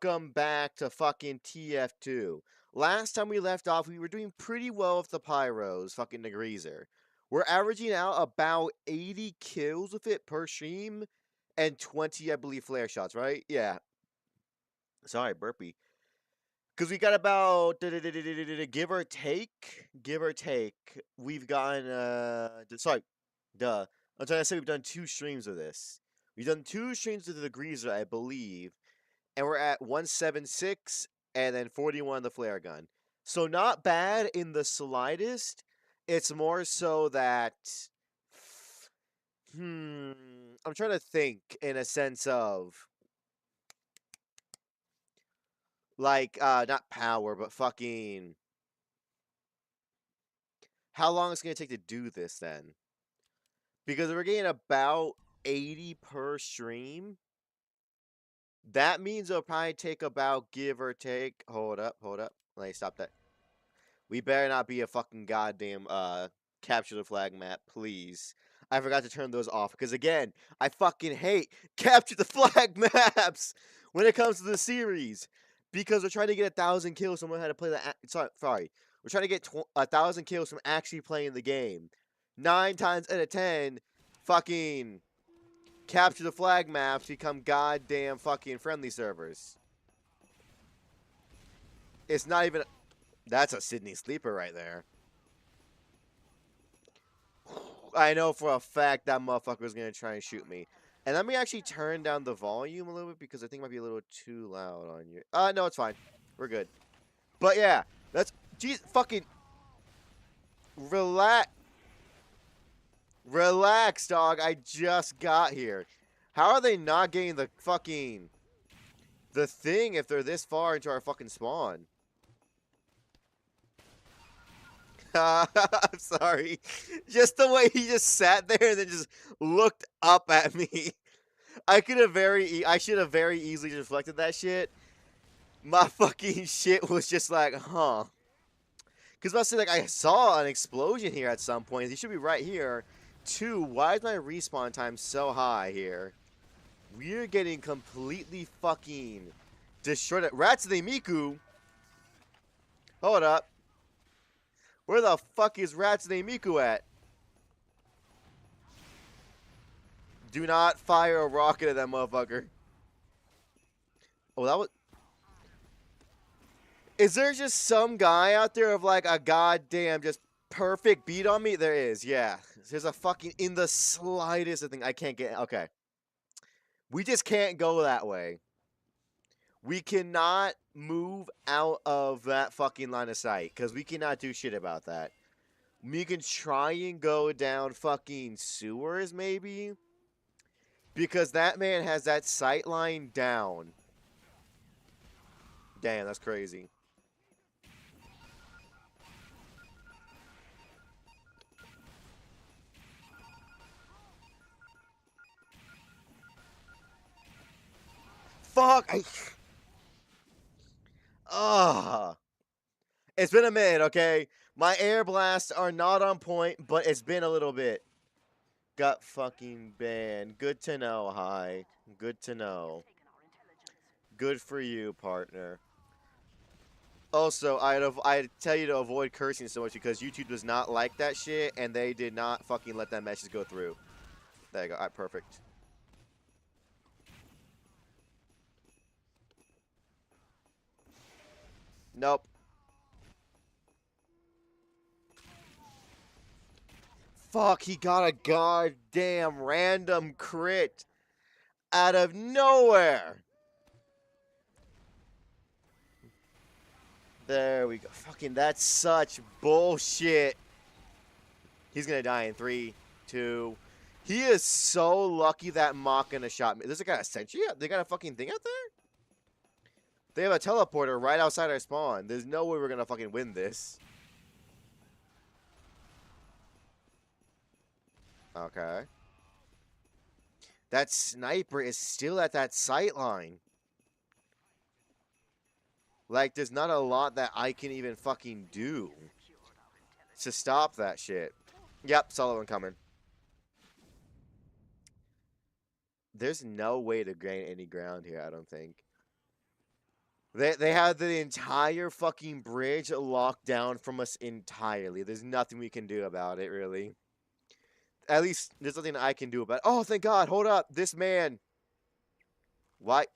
welcome back to fucking TF2. Last time we left off, we were doing pretty well with the Pyros, fucking the Greaser. We're averaging out about 80 kills with it per stream and 20, I believe, flare shots, right? Yeah. Sorry, burpee. Because we got about, give or take, we've gotten, sorry, duh. I'm trying to say we've done 2 streams of this. We've done 2 streams of the Greaser, I believe. And we're at 176 and then 41 the flare gun. So not bad in the slightest. It's more so that I'm trying to think in a sense of like not power, but fucking how long it's going to take to do this then? Because we're getting about 80 per stream. That means it'll probably take about give or take. Hold up. Let me stop that. We better not be a fucking goddamn capture the flag map, please. I forgot to turn those off because again, I fucking hate capture the flag maps when it comes to the series because we're trying to get 1,000 kills. Someone had to play that. Sorry, we're trying to get 1,000 kills from actually playing the game. 9 times out of 10, fucking capture the flag maps become goddamn fucking friendly servers. It's not even. That's a Sydney sleeper right there. I know for a fact that motherfucker was going to try and shoot me. And let me actually turn down the volume a little bit because I think it might be a little too loud on you. No, it's fine. We're good. But yeah, that's... Jeez, fucking... Relax. Relax, dog. I just got here. How are they not getting the fucking... The thing if they're this far into our fucking spawn? I'm sorry. Just the way he just sat there and then just looked up at me. I should have very easily deflected that shit. My fucking shit was just like, huh. Because I say, like, I saw an explosion here at some point. He should be right here. 2, why is my respawn time so high here? We're getting completely fucking destroyed. Ratsune Miku. Hold up. Where the fuck is Ratsune Miku at? Do not fire a rocket at that motherfucker. Oh, that was... Is there just some guy out there of like a goddamn just perfect beat on me? There is, yeah. There's a fucking in the slightest thing I can't get. Okay. We just can't go that way. We cannot move out of that fucking line of sight because we cannot do shit about that. We can try and go down fucking sewers maybe because that man has that sight line down. Damn, that's crazy. Fuck! It's been a minute, okay? My air blasts are not on point, but it's been a little bit. Got fucking banned. Good to know, hi. Good to know. Good for you, partner. Also, I'd tell you to avoid cursing so much because YouTube does not like that shit, and they did not fucking let that message go through. There you go. All right, perfect. Nope. Fuck, he got a goddamn random crit out of nowhere. There we go. Fucking, that's such bullshit. He's gonna die in 3, 2. He is so lucky that Mach gonna shot me. There's a guy a sentry? They got a fucking thing out there? They have a teleporter right outside our spawn. There's no way we're gonna fucking win this. Okay. That sniper is still at that sight line. Like, there's not a lot that I can even fucking do to stop that shit. Yep, solo incoming. There's no way to gain any ground here, I don't think. They have the entire fucking bridge locked down from us entirely. There's nothing we can do about it, really. At least there's nothing I can do about it. Oh, thank God. Hold up. This man. Why?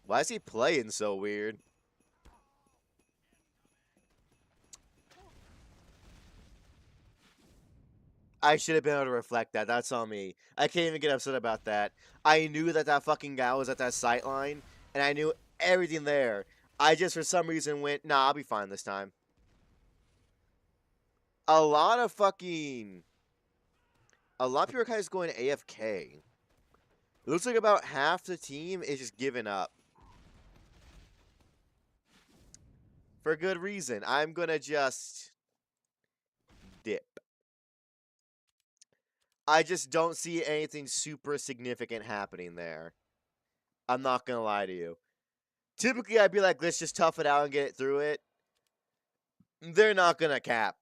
Why is he playing so weird? I should have been able to reflect that. That's on me. I can't even get upset about that. I knew that that fucking guy was at that sight line, and I knew everything there. I just, for some reason, went, nah, I'll be fine this time. A lot of fucking... A lot of people are kind of going AFK. It looks like about half the team is just giving up. For good reason. I'm gonna just... dip. I just don't see anything super significant happening there. I'm not gonna lie to you. Typically, I'd be like, let's just tough it out and get it through it. They're not gonna cap.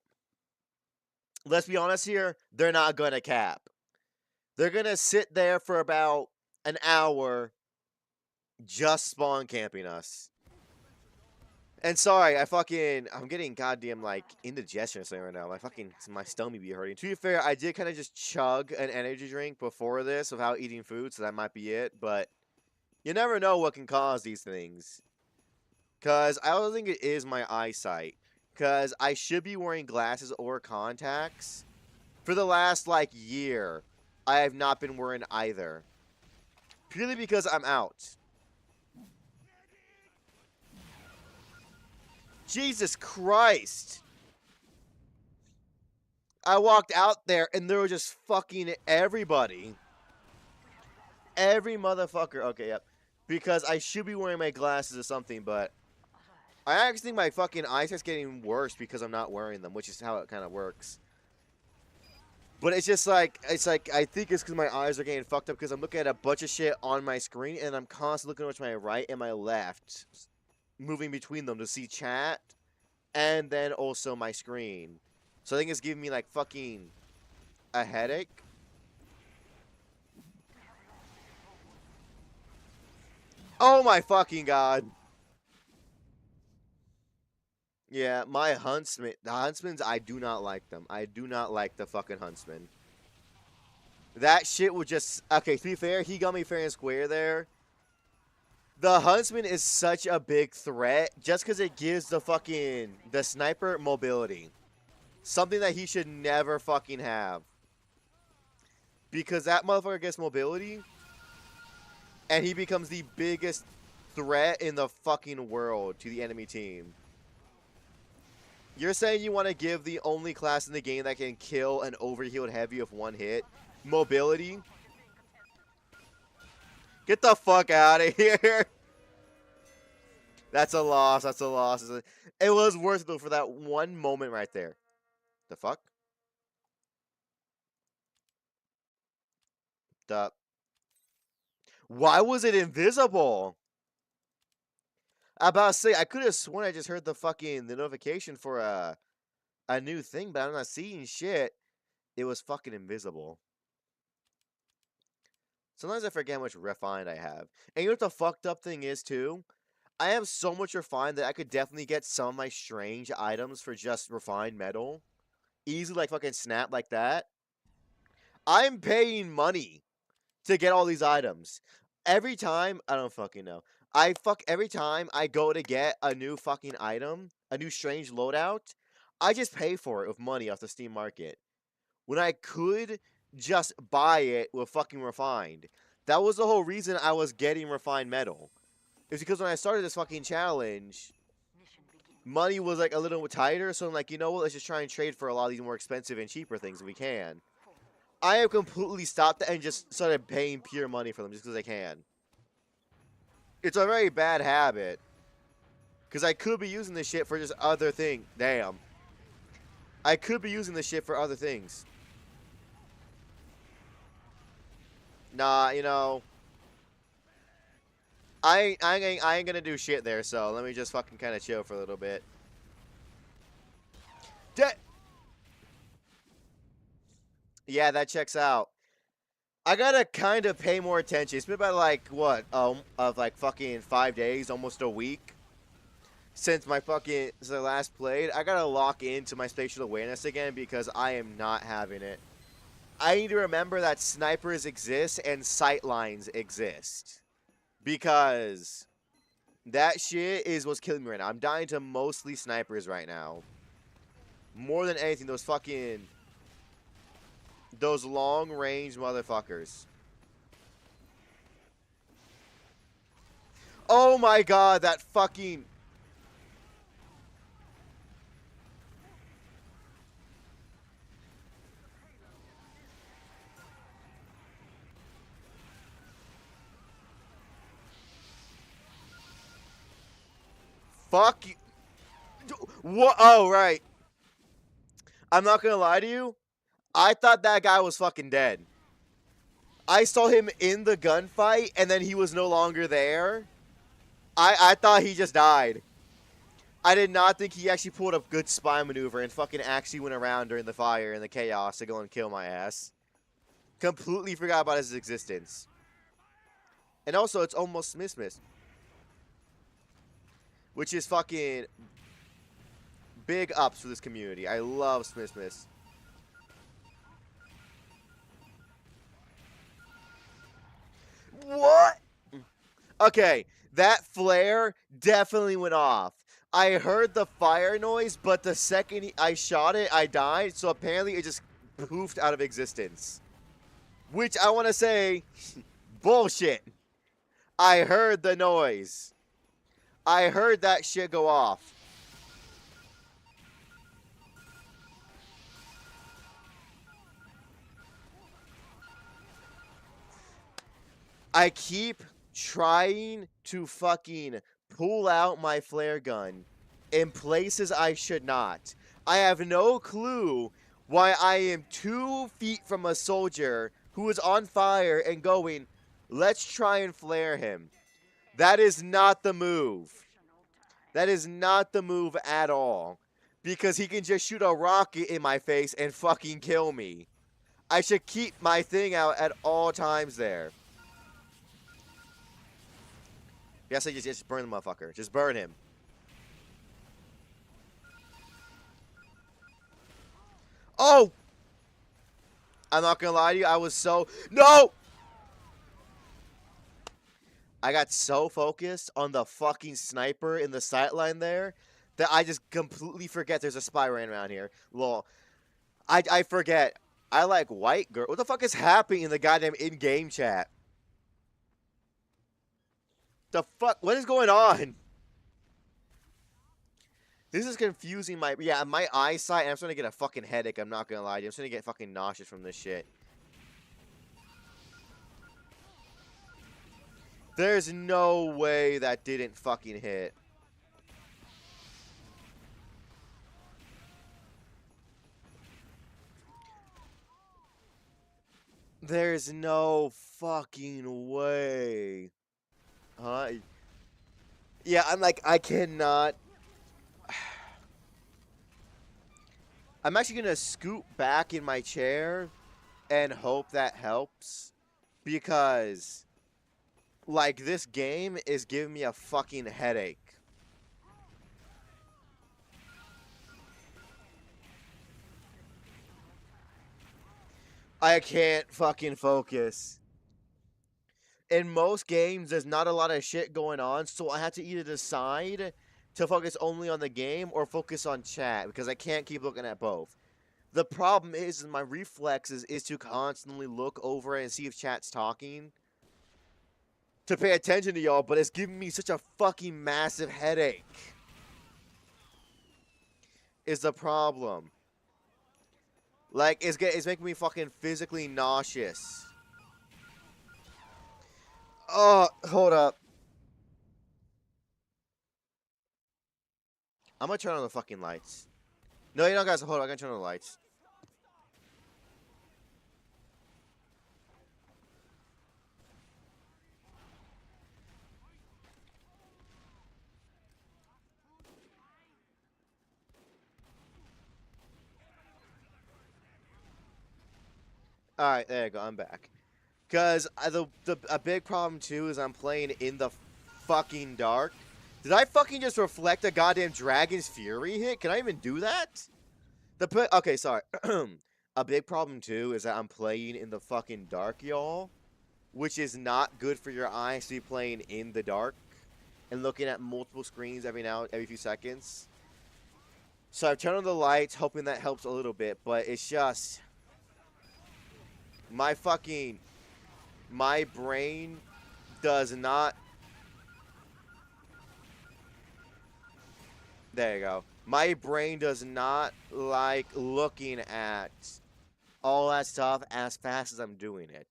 Let's be honest here, they're not gonna cap. They're gonna sit there for about an hour just spawn camping us. And sorry, I'm getting goddamn, like, indigestion or something right now. My stomach be hurting. To be fair, I did kind of just chug an energy drink before this without eating food, so that might be it. But you never know what can cause these things. Because I don't think it is my eyesight. Because I should be wearing glasses or contacts. For the last, like, year, I have not been wearing either. Purely because I'm out. Jesus Christ. I walked out there and there were just fucking everybody. Every motherfucker. Okay, yep. Because I should be wearing my glasses or something, but I actually think my fucking eyesight's getting worse because I'm not wearing them, which is how it kind of works. But it's just like, I think it's because my eyes are getting fucked up because I'm looking at a bunch of shit on my screen and I'm constantly looking over to my right and my left, moving between them to see chat and then also my screen. So I think it's giving me like fucking a headache. Oh my fucking God. Yeah, my huntsman. The huntsmans, I do not like them. I do not like the fucking huntsman. That shit would just... Okay, to be fair, he got me fair and square there. The huntsman is such a big threat just because it gives the sniper mobility. Something that he should never fucking have. Because that motherfucker gets mobility and he becomes the biggest threat in the fucking world to the enemy team. You're saying you want to give the only class in the game that can kill an overhealed heavy with one hit mobility? Get the fuck out of here. That's a loss. That's a loss. It was worth it though for that one moment right there. The fuck? Why was it invisible? I about to say, I could have sworn I just heard the notification for a new thing, but I'm not seeing shit. It was fucking invisible. Sometimes I forget how much refined I have. And you know what the fucked up thing is, too? I have so much refined that I could definitely get some of my strange items for just refined metal. Easily, like, fucking snap like that. I'm paying money to get all these items. Every time, I don't fucking know. Every time I go to get a new fucking item, a new strange loadout, I just pay for it with money off the Steam market. When I could just buy it with fucking refined. That was the whole reason I was getting refined metal. It's because when I started this fucking challenge, money was like a little tighter, so I'm like, you know what, let's just try and trade for a lot of these more expensive and cheaper things if we can. I have completely stopped that and just started paying pure money for them just because I can. It's a very bad habit. Because I could be using this shit for just other things. Damn. I could be using this shit for other things. Nah, you know. I ain't gonna do shit there, so let me just fucking kind of chill for a little bit. Yeah, that checks out. I gotta kind of pay more attention. It's been about like what, of like fucking 5 days, almost a week since the last played. I gotta lock into my spatial awareness again because I am not having it. I need to remember that snipers exist and sightlines exist because that shit is what's killing me right now. I'm dying to mostly snipers right now. More than anything, those long range motherfuckers. Oh my god, that fucking... Fuck you. What? Oh, right. I'm not gonna lie to you. I thought that guy was fucking dead. I saw him in the gunfight, and then he was no longer there. I thought he just died. I did not think he actually pulled a good spy maneuver and fucking actually went around during the fire and the chaos to go and kill my ass. Completely forgot about his existence. And also, it's almost Smith, which is fucking big ups for this community. I love Smith. What? Okay, that flare definitely went off. I heard the fire noise, but the second I shot it, I died. So apparently it just poofed out of existence. Which I want to say, bullshit. I heard the noise. I heard that shit go off. I keep trying to fucking pull out my flare gun in places I should not. I have no clue why I am 2 feet from a soldier who is on fire and going, let's try and flare him. That is not the move. That is not the move at all. Because he can just shoot a rocket in my face and fucking kill me. I should keep my thing out at all times there. Yes, I just burn the motherfucker. Just burn him. Oh! I'm not gonna lie to you. I was so... No! I got so focused on the fucking sniper in the sightline there that I just completely forget there's a spy right around here. Lol. I forget. I like white girl. What the fuck is happening in the goddamn in-game chat? The fuck? What is going on? This is confusing my eyesight. I'm starting to get a fucking headache. I'm not gonna lie to you. I'm starting to get fucking nauseous from this shit. There's no way that didn't fucking hit. There's no fucking way. Huh? Yeah, I'm like, I cannot. I'm actually gonna scoot back in my chair and hope that helps. Because, like, this game is giving me a fucking headache. I can't fucking focus. In most games, there's not a lot of shit going on, so I have to either decide to focus only on the game or focus on chat, because I can't keep looking at both. The problem is my reflexes is to constantly look over and see if chat's talking to pay attention to y'all, but it's giving me such a fucking massive headache is the problem. Like, it's making me fucking physically nauseous. Oh, hold up. I'm gonna turn on the fucking lights. No, you don't, guys. Hold on. I'm gonna turn on the lights. Alright, there you go. I'm back. Because a big problem, too, is I'm playing in the fucking dark. Did I fucking just reflect a goddamn Dragon's Fury hit? Can I even do that? Okay, sorry. A big problem, too, is that I'm playing in the fucking dark, y'all. Which is not good for your eyes to be playing in the dark. And looking at multiple screens every few seconds. So I've turned on the lights, hoping that helps a little bit. But it's just... My brain does not... There you go. My brain does not like looking at all that stuff as fast as I'm doing it.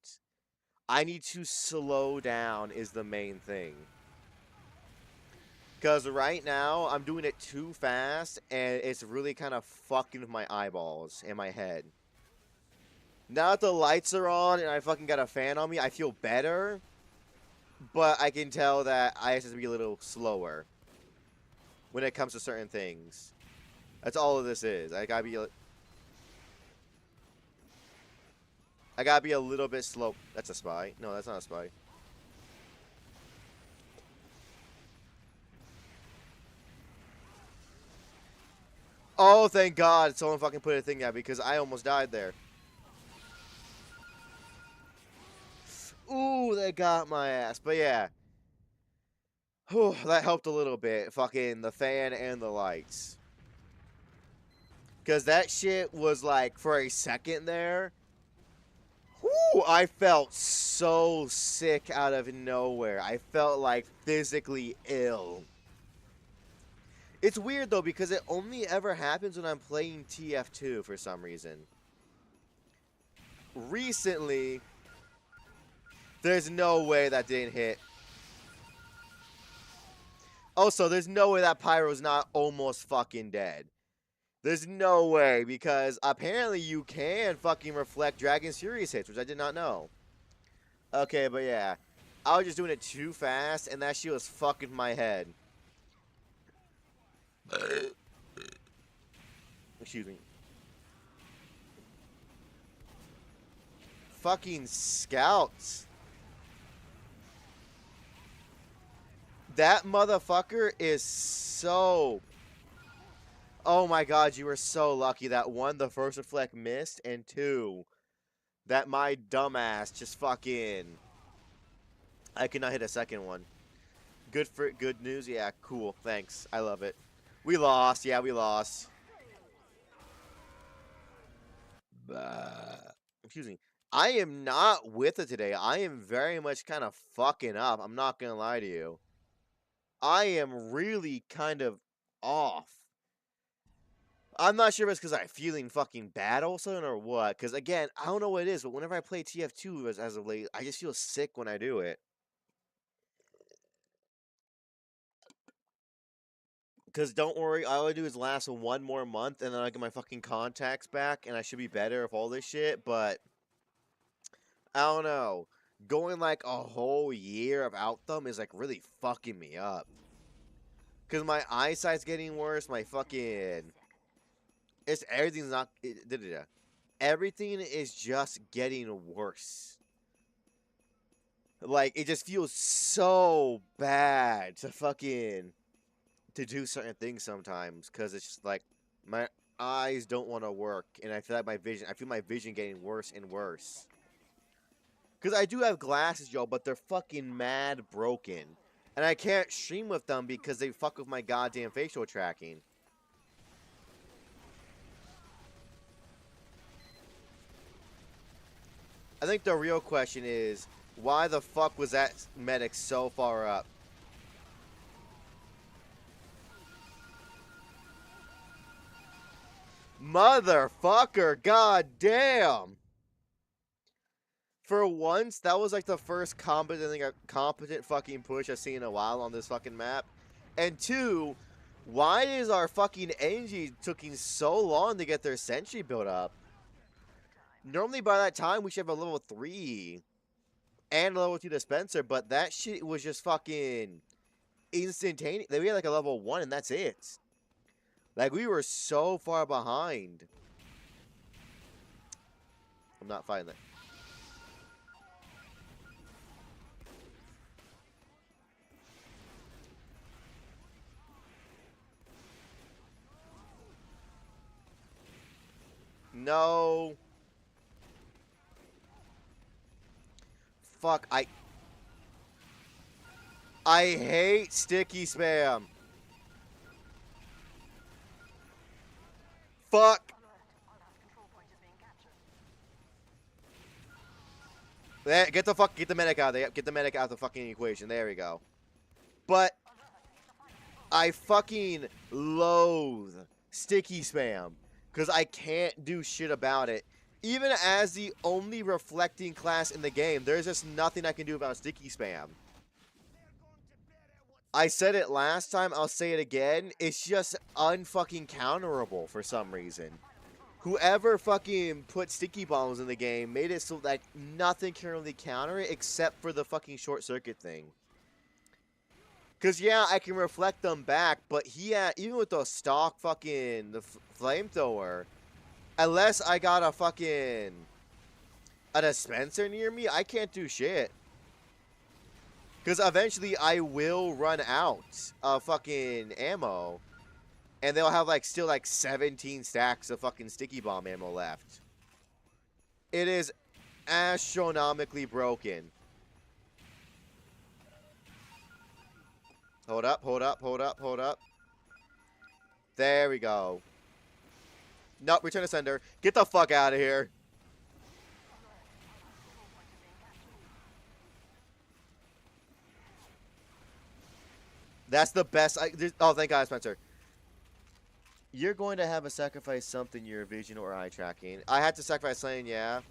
I need to slow down is the main thing. Because right now, I'm doing it too fast, and it's really kind of fucking with my eyeballs and my head. Now that the lights are on and I fucking got a fan on me, I feel better. But I can tell that I have to be a little slower when it comes to certain things. That's all of this is. I gotta be a little bit slow. That's a spy. No, that's not a spy. Oh, thank God someone fucking put a thing out because I almost died there. Ooh, they got my ass. But yeah. Whew, that helped a little bit. Fucking the fan and the lights. Because that shit was like, for a second there. Whew, I felt so sick out of nowhere. I felt like physically ill. It's weird though because it only ever happens when I'm playing TF2 for some reason. Recently, there's no way that didn't hit. Also, there's no way that Pyro's not almost fucking dead. There's no way because apparently you can fucking reflect Dragon's Fury's hits, which I did not know. Okay, but yeah. I was just doing it too fast and that shit was fucking my head. Excuse me. Fucking scouts. That motherfucker is so... Oh my God, you were so lucky that one, the first reflect missed, and two, that my dumbass just fucking... I could not hit a second one. Good news? Yeah, cool. Thanks. I love it. We lost. Yeah, we lost. Excuse me. I am not with it today. I am very much kind of fucking up. I'm not gonna lie to you. I am really kind of off. I'm not sure if it's because I'm feeling fucking bad all of a sudden or what. Because again, I don't know what it is, but whenever I play TF2 as of late, I just feel sick when I do it. Because don't worry, all I do is last one more month, and then I get my fucking contacts back, and I should be better of all this shit, but... I don't know. Going like a whole year without them is like really fucking me up. Because my eyesight's getting worse, my fucking... Everything's not... Everything is just getting worse. Like, it just feels so bad to fucking... to do certain things sometimes. Because it's just like, my eyes don't want to work. And I feel like I feel my vision getting worse and worse. Because I do have glasses, y'all, but they're fucking mad broken. And I can't stream with them because they fuck with my goddamn facial tracking. I think the real question is, why the fuck was that medic so far up? Motherfucker, goddamn! For once, that was like the first competent fucking push I've seen in a while on this fucking map. And two, why is our fucking Engie taking so long to get their sentry built up? Normally by that time we should have a level 3 and a level 2 dispenser, but that shit was just fucking instantaneous. We had like a level 1 and that's it. Like we were so far behind. I'm not fighting that. No. Fuck, I hate sticky spam. Fuck. There, get the medic out of there. Get the medic out of the fucking equation. There we go. But I fucking loathe sticky spam because I can't do shit about it. Even as the only reflecting class in the game, there's just nothing I can do about sticky spam. I said it last time, I'll say it again. It's just unfucking counterable for some reason. Whoever fucking put sticky bombs in the game made it so that nothing can really counter it except for the fucking short circuit thing. Cause yeah, I can reflect them back, but even with the stock fucking flamethrower, unless I got a dispenser near me, I can't do shit. Cause eventually I will run out of fucking ammo, and they'll have still 17 stacks of fucking sticky bomb ammo left. It is astronomically broken. Hold up, hold up, hold up, hold up. There we go. Nope, return to sender. Get the fuck out of here. That's the best. Oh, thank God, Spencer. You're going to have to sacrifice something, your vision or eye tracking. I had to sacrifice something, yeah.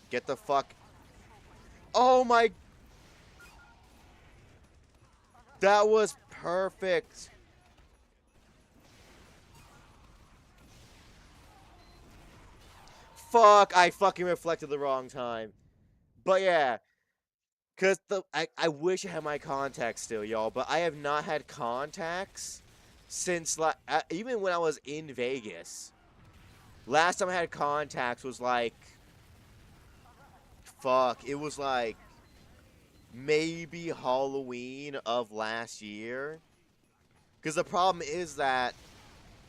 Get the fuck. Oh my. That was perfect. Fuck, I fucking reflected the wrong time. But yeah. Because I wish I had my contacts still, y'all. But I have not had contacts since, even when I was in Vegas. Last time I had contacts was fuck, it was maybe Halloween of last year. Because the problem is that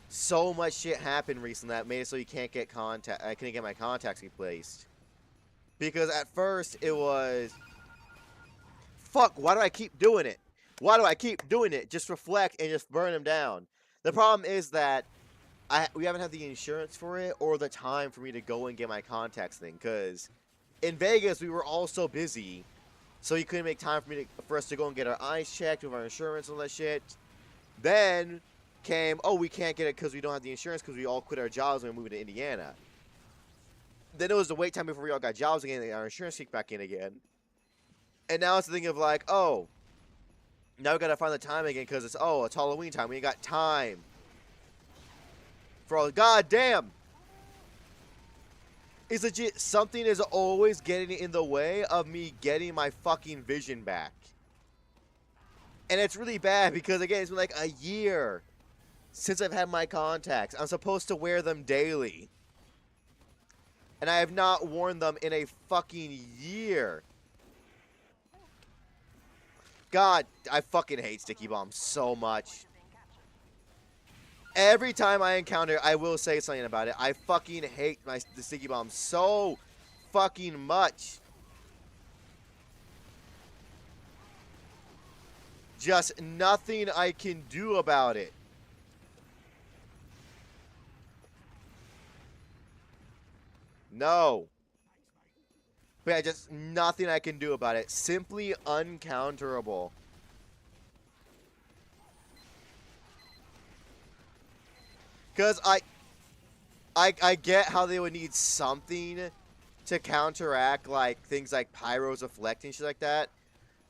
so much shit happened recently that made it so you can't get I couldn't get my contacts replaced. Because at first it was, fuck, why do I keep doing it? Why do I keep doing it? Just reflect and just burn them down. The problem is that we haven't had the insurance for it or the time for me to go and get my contacts thing. Because in Vegas, we were all so busy, so you couldn't make time for us to go and get our eyes checked with our insurance and all that shit. Then came, oh, we can't get it because we don't have the insurance because we all quit our jobs and we're moving to Indiana. Then it was the wait time before we all got jobs again and our insurance kicked back in again. And now it's the thing of oh, now we gotta find the time again because it's Halloween time. We ain't got time for all. God damn! It's legit. Something is always getting in the way of me getting my fucking vision back. And it's really bad because, again, it's been a year since I've had my contacts. I'm supposed to wear them daily. And I have not worn them in a fucking year. God, I fucking hate sticky bombs so much. Every time I encounter it, I will say something about it. I fucking hate the sticky bombs so fucking much. Just nothing I can do about it. No. But yeah, just nothing I can do about it. Simply uncounterable. Because I get how they would need something to counteract things like Pyro's reflecting, shit like that.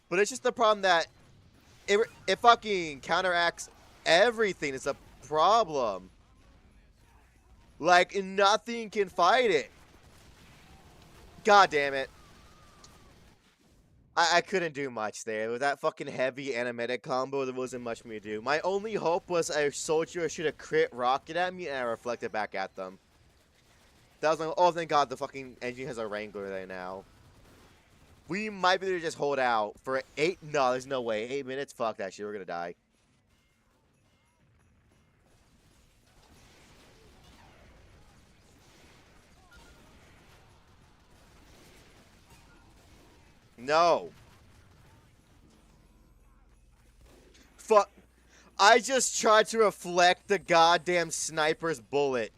But it's just the problem that it fucking counteracts everything. It's a problem. Nothing can fight it. God damn it. I couldn't do much there. With that fucking heavy animatic combo, there wasn't much for me to do. My only hope was a soldier should have crit rocket at me and I reflected back at them. That was oh, thank God the fucking engine has a Wrangler there now. We might be able to just hold out for 8. No, there's no way. 8 minutes? Fuck that shit. We're gonna die. No. Fuck. I just tried to reflect the goddamn sniper's bullet.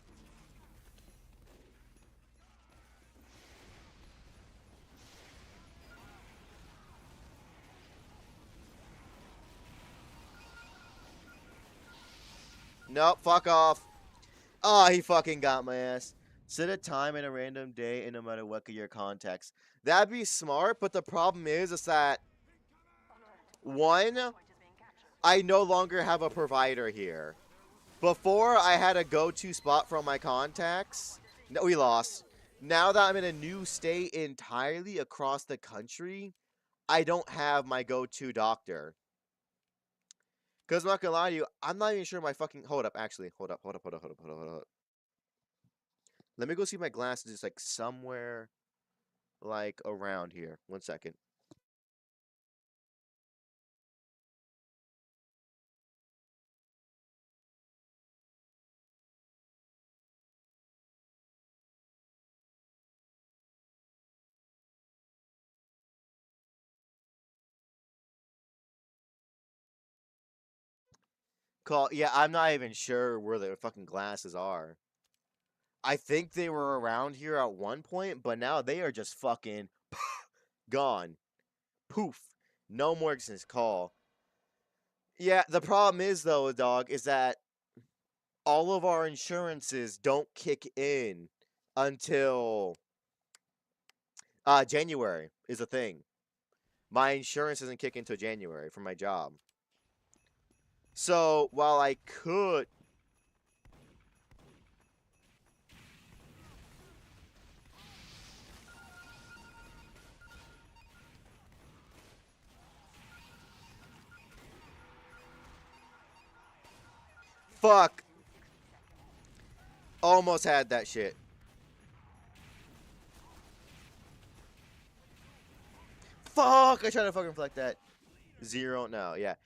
Nope, fuck off. Oh, he fucking got my ass. Set a time and a random day and no matter what your context. That'd be smart, but the problem is that one, I no longer have a provider here. Before, I had a go-to spot from my contacts. No, we lost. Now that I'm in a new state entirely across the country, I don't have my go-to doctor. Because I'm not gonna lie to you, I'm not even sure my fucking... Hold up, actually. Hold up. Let me go see if my glasses is, like, somewhere, like, around here. 1 second. Yeah, I'm not even sure where the fucking glasses are. I think they were around here at one point, but now they are just fucking gone. Poof. No more existence. Call. Yeah, the problem is though, dog, is that all of our insurances don't kick in until January is a thing. My insurance doesn't kick in until January for my job. So while I could fuck. Almost had that shit. Fuck! I tried to fucking reflect that. 0 now, yeah.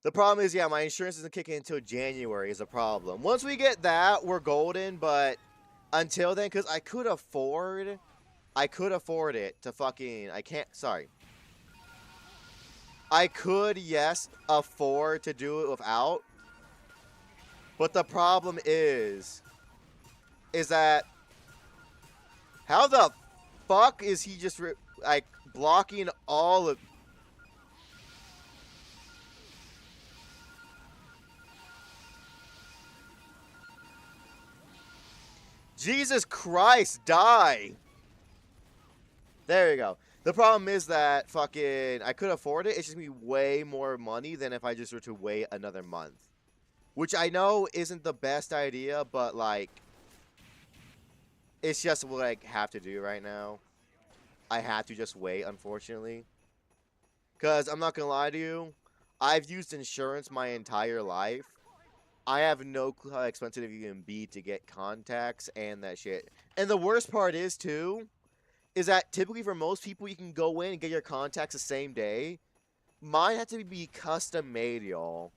The problem is, yeah, my insurance doesn't kick in until January is a problem. Once we get that, we're golden, but until then, because I could afford it to fucking, I can't, sorry. I could, yes, afford to do it without, but the problem is that, how the fuck is he just, like, blocking all of... Jesus Christ, die! There you go. The problem is that fucking I could afford it. It's just gonna be way more money than if I just were to wait another month. Which I know isn't the best idea, but like it's just what I have to do right now. I have to just wait, unfortunately. Cause I'm not gonna lie to you, I've used insurance my entire life. I have no clue how expensive it can be to get contacts and that shit. And the worst part is too, is that typically for most people you can go in and get your contacts the same day. Mine had to be custom made, y'all.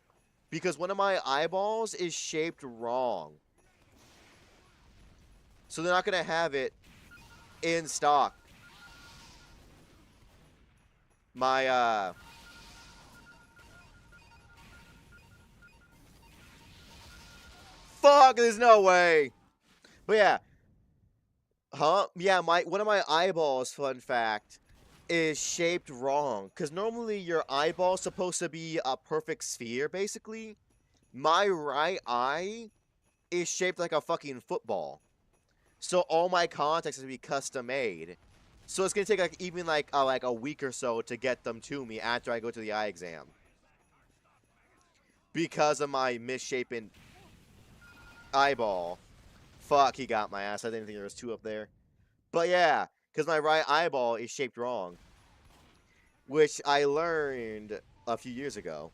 Because one of my eyeballs is shaped wrong. So they're not going to have it in stock. My, fuck, there's no way. But yeah. Huh? Yeah, one of my eyeballs, fun fact, is shaped wrong. Because normally your eyeball's supposed to be a perfect sphere, basically. My right eye is shaped like a fucking football. So all my contacts have to be custom made. So it's gonna take like even like a week or so to get them to me after I go to the eye exam. Because of my misshapen eyeball. Fuck, he got my ass. I didn't think there was 2 up there. But yeah, because my right eyeball is shaped wrong. Which I learned a few years ago.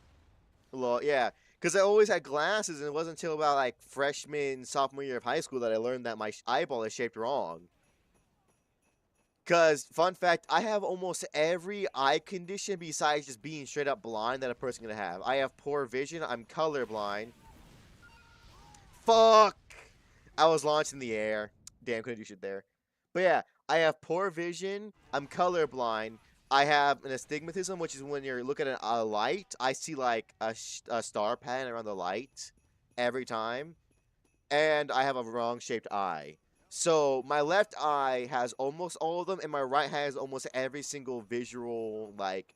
Well, yeah. Because I always had glasses, and it wasn't until about, like, freshman, sophomore year of high school that I learned that my eyeball is shaped wrong. Because, fun fact, I have almost every eye condition besides just being straight up blind that a person can have. I have poor vision. I'm colorblind. Fuck! I was launched in the air. Damn, couldn't do shit there. But yeah, I have poor vision. I'm colorblind. I have an astigmatism, which is when you're looking at a light, I see like a star pattern around the light every time, and I have a wrong shaped eye. So my left eye has almost all of them, and my right has almost every single visual like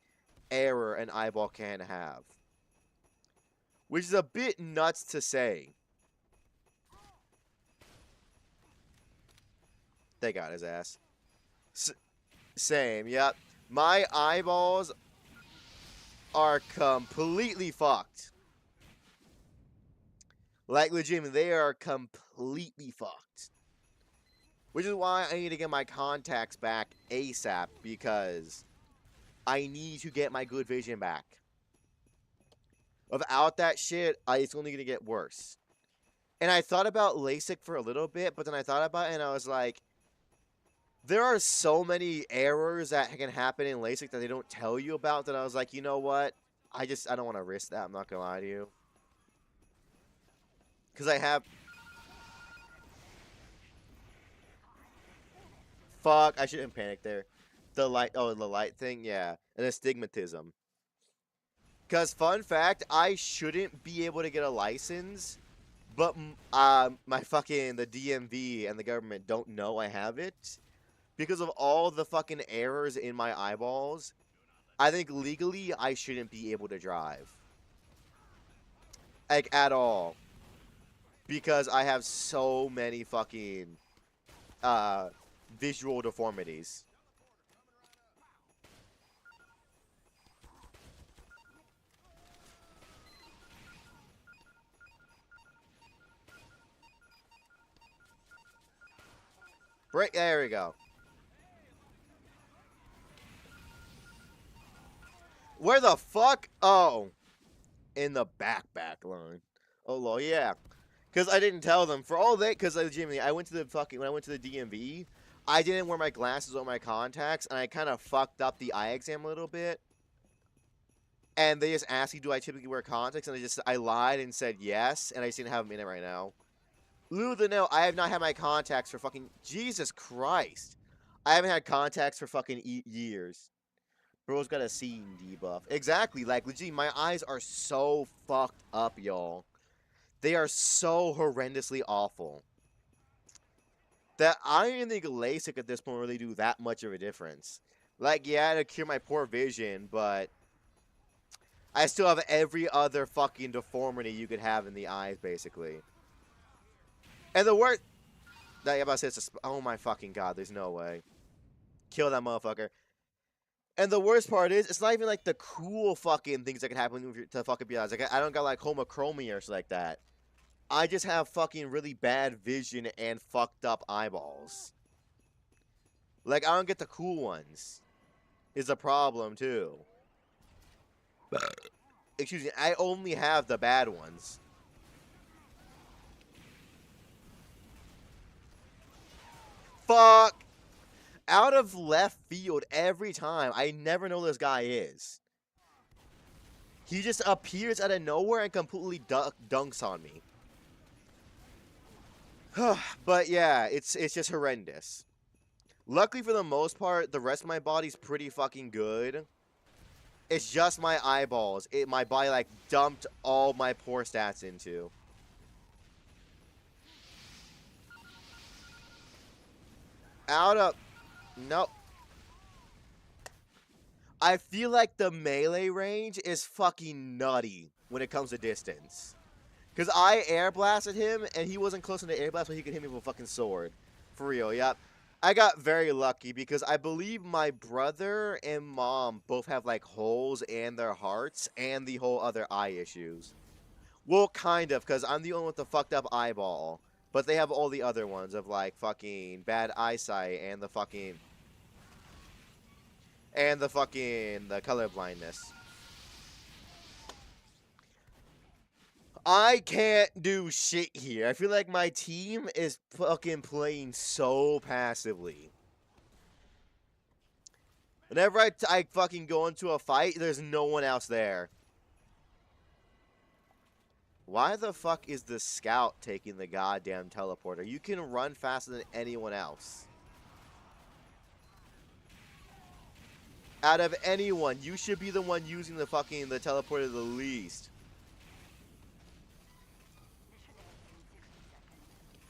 error an eyeball can have, which is a bit nuts to say. They got his ass. Same, yep. My eyeballs are completely fucked. Like, legitimately, they are completely fucked. Which is why I need to get my contacts back ASAP, because I need to get my good vision back. Without that shit, it's only going to get worse. And I thought about LASIK for a little bit, but then I thought about it and I was like, there are so many errors that can happen in LASIK that they don't tell you about that I was like, you know what? I don't want to risk that. I'm not going to lie to you. Because I have... Fuck, I shouldn't panic there. The light thing? Yeah. An astigmatism. Because, fun fact, I shouldn't be able to get a license, but the DMV and the government don't know I have it. Because of all the fucking errors in my eyeballs, I think legally I shouldn't be able to drive. Like, at all. Because I have so many fucking visual deformities. Break. There we go. Where the fuck? Oh. In the back line. Oh, lol, yeah. Because I didn't tell them. For all that, because legitimately, when I went to the DMV, I didn't wear my glasses or my contacts, and I kind of fucked up the eye exam a little bit. And they just asked me, do I typically wear contacts? And I lied and said yes, and I just didn't have them in it right now. Lulu, no, I have not had my contacts for fucking... Jesus Christ. I haven't had contacts for fucking years. Bro's got a scene debuff. Exactly, like, legit, my eyes are so fucked up, y'all. They are so horrendously awful that I don't even think LASIK at this point really do that much of a difference. Like, yeah, to cure my poor vision, but I still have every other fucking deformity you could have in the eyes, basically. And the worst... I'm about to say oh my fucking god, there's no way. Kill that motherfucker. And the worst part is, it's not even like the cool fucking things that can happen to fucking be honest. Like, I don't got like homochromia or shit like that. I just have fucking really bad vision and fucked up eyeballs. Like, I don't get the cool ones. Is a problem, too. Excuse me, I only have the bad ones. Fuck! Out of left field every time. I never know this guy is. He just appears out of nowhere and completely dunks on me. But yeah, it's just horrendous. Luckily for the most part, the rest of my body's pretty fucking good. It's just my eyeballs. My body like dumped all my poor stats into. Out of... Nope. I feel like the melee range is fucking nutty when it comes to distance. Because I air blasted him, and he wasn't close enough to air blast, so he could hit me with a fucking sword. For real, yep. I got very lucky because I believe my brother and mom both have like holes in their hearts and the whole other eye issues. Well, kind of, because I'm the only one with the fucked up eyeball. But they have all the other ones of like fucking bad eyesight and the color blindness. I can't do shit here. I feel like my team is fucking playing so passively. Whenever I fucking go into a fight, there's no one else there. Why the fuck is the scout taking the goddamn teleporter? You can run faster than anyone else. Out of anyone, you should be the one using the teleporter the least.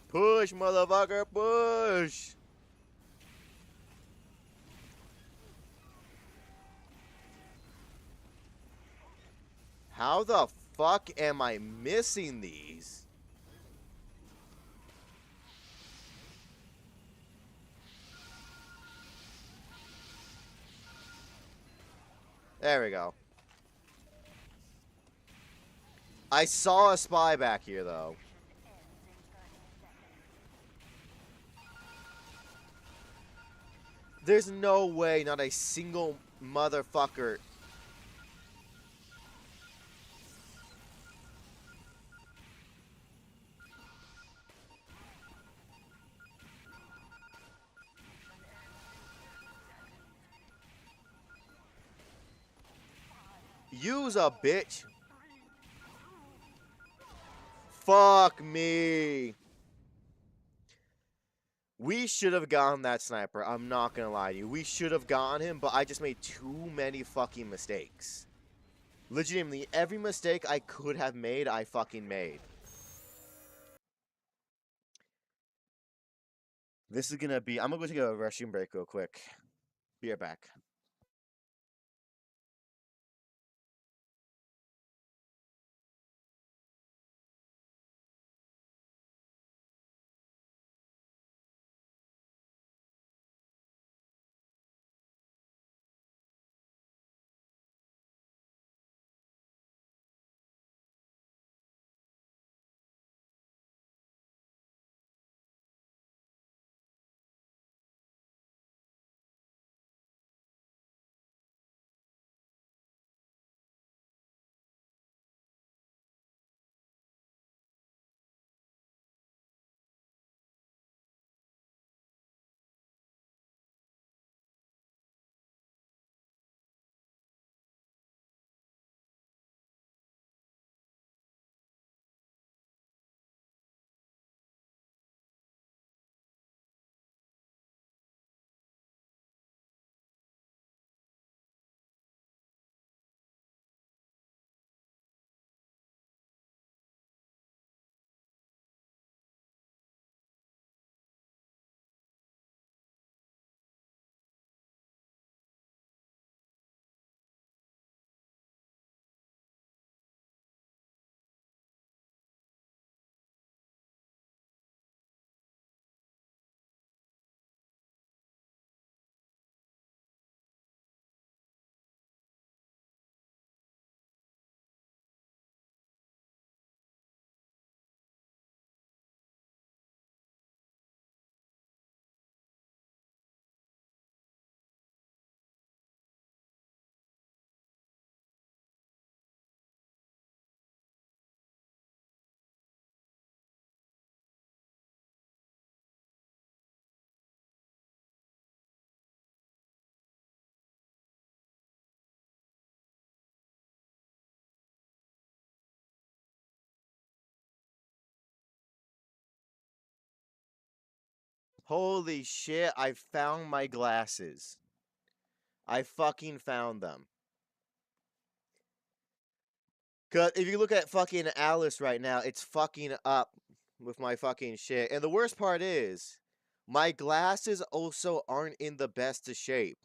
Push, motherfucker, push! How the fuck am I missing these? There we go. I saw a spy back here, though. There's no way not a single motherfucker. Use a bitch. Fuck me. We should have gotten that sniper. I'm not gonna lie to you. We should have gotten him, but I just made too many fucking mistakes. Legitimately, every mistake I could have made, I fucking made. This is gonna be... I'm gonna go take a restroom break real quick. Be right back. Holy shit, I found my glasses. I fucking found them. Cause if you look at fucking Alice right now, it's fucking up with my fucking shit. And the worst part is, my glasses also aren't in the best of shape.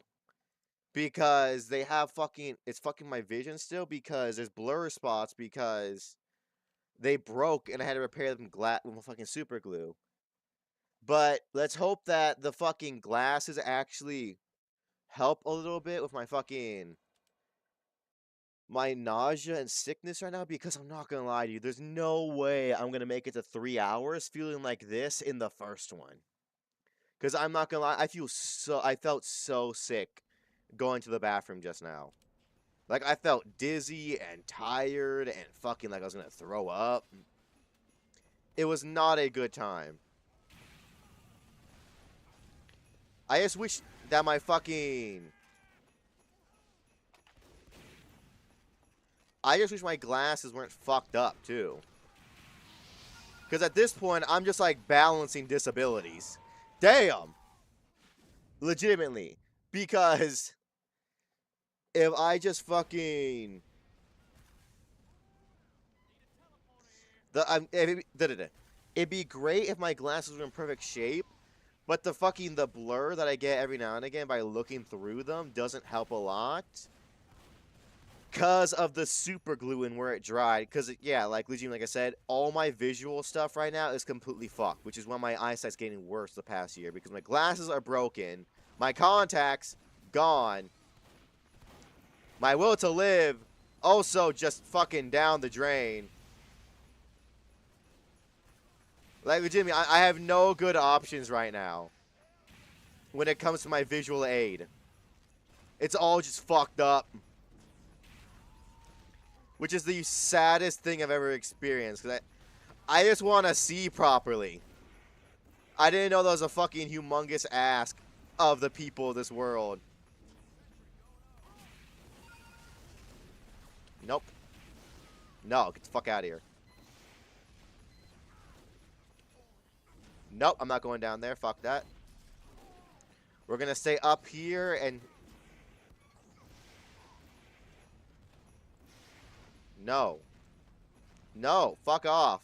Because they have fucking, it's fucking my vision still because there's blur spots because they broke and I had to repair them with fucking super glue. But let's hope that the fucking glasses actually help a little bit with my nausea and sickness right now, because I'm not gonna lie to you, there's no way I'm gonna make it to 3 hours feeling like this in the first one. Because I'm not gonna lie, I felt so sick going to the bathroom just now. Like, I felt dizzy and tired and fucking like I was gonna throw up. It was not a good time. I just wish that I just wish my glasses weren't fucked up, too. Because at this point, I'm just, like, balancing disabilities. Damn! Legitimately. Because if I just fucking it'd be great if my glasses were in perfect shape, but the blur that I get every now and again by looking through them doesn't help a lot. Because of the super glue and where it dried. Because, yeah, like Legion, like I said, all my visual stuff right now is completely fucked, which is why my eyesight's getting worse the past year. Because my glasses are broken, my contacts gone, my will to live also just fucking down the drain. Like, legitimately, I have no good options right now when it comes to my visual aid. It's all just fucked up. Which is the saddest thing I've ever experienced. Because I just want to see properly. I didn't know that was a fucking humongous ask of the people of this world. Nope. No, get the fuck out of here. Nope, I'm not going down there. Fuck that. We're going to stay up here and... No. No, fuck off.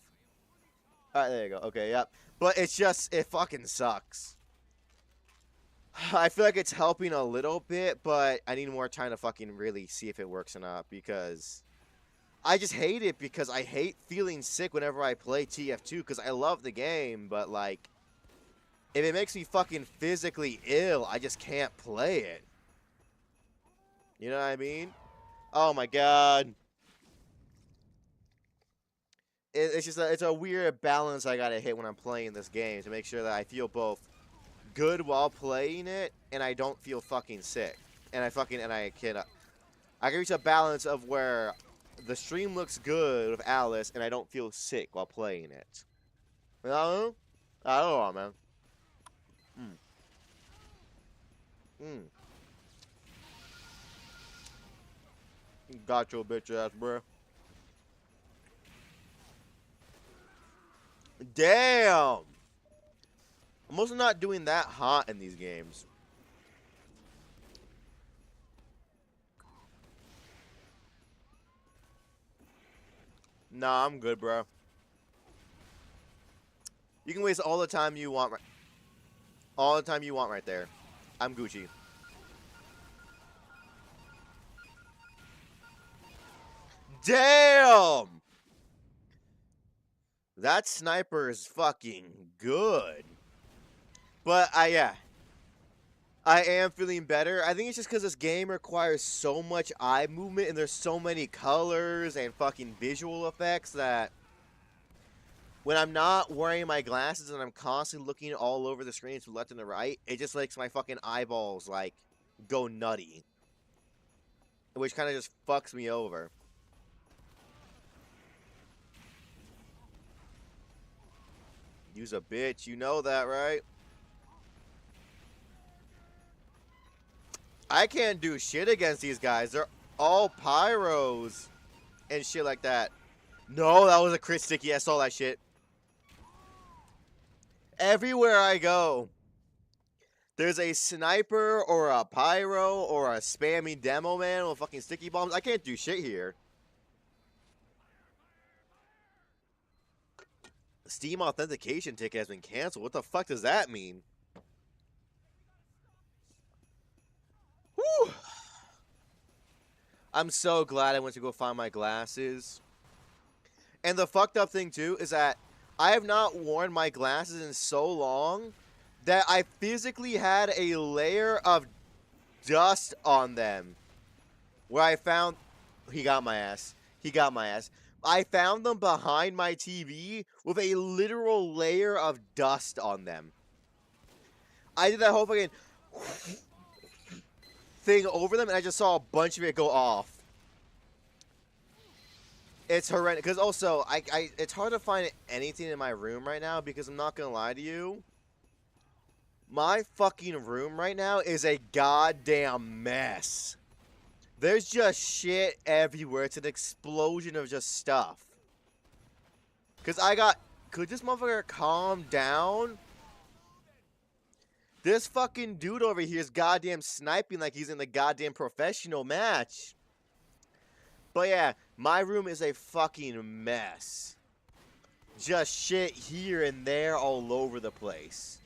Alright, there you go. Okay, yep. But it's just, it fucking sucks. I feel like it's helping a little bit, but I need more time to fucking really see if it works or not, because I just hate it, because I hate feeling sick whenever I play TF2, because I love the game, but like, if it makes me fucking physically ill, I just can't play it. You know what I mean? Oh my god. It's just it's a weird balance I gotta hit when I'm playing this game to make sure that I feel both good while playing it and I don't feel fucking sick. And I can reach a balance of where the stream looks good with Alice and I don't feel sick while playing it. You know? I don't know, man. Got your bitch ass, bruh. Damn! I'm also not doing that hot in these games. Nah, I'm good, bro. You can waste all the time you want. All the time you want right there. I'm Gucci. Damn! That sniper is fucking good. But yeah. I am feeling better. I think it's just because this game requires so much eye movement and there's so many colors and fucking visual effects that when I'm not wearing my glasses and I'm constantly looking all over the screen to the left and the right, it just makes my fucking eyeballs, like, go nutty. Which kind of just fucks me over. You's a bitch. You know that, right? I can't do shit against these guys. They're all pyros and shit like that. No, that was a crit sticky. I saw that shit. Everywhere I go, there's a sniper or a pyro or a spammy demo man with fucking sticky bombs. I can't do shit here. Steam authentication ticket has been canceled. What the fuck does that mean? Whew. I'm so glad I went to go find my glasses. And the fucked up thing, too, is that I have not worn my glasses in so long that I physically had a layer of dust on them. Where I found... He got my ass. He got my ass. I found them behind my TV with a literal layer of dust on them. I did that whole fucking thing over them, and I just saw a bunch of it go off. It's horrendous. Because also, it's hard to find anything in my room right now because I'm not going to lie to you. My fucking room right now is a goddamn mess. There's just shit everywhere. It's an explosion of just stuff. Because could this motherfucker calm down? This fucking dude over here is goddamn sniping like he's in the goddamn professional match. But yeah, my room is a fucking mess. Just shit here and there all over the place.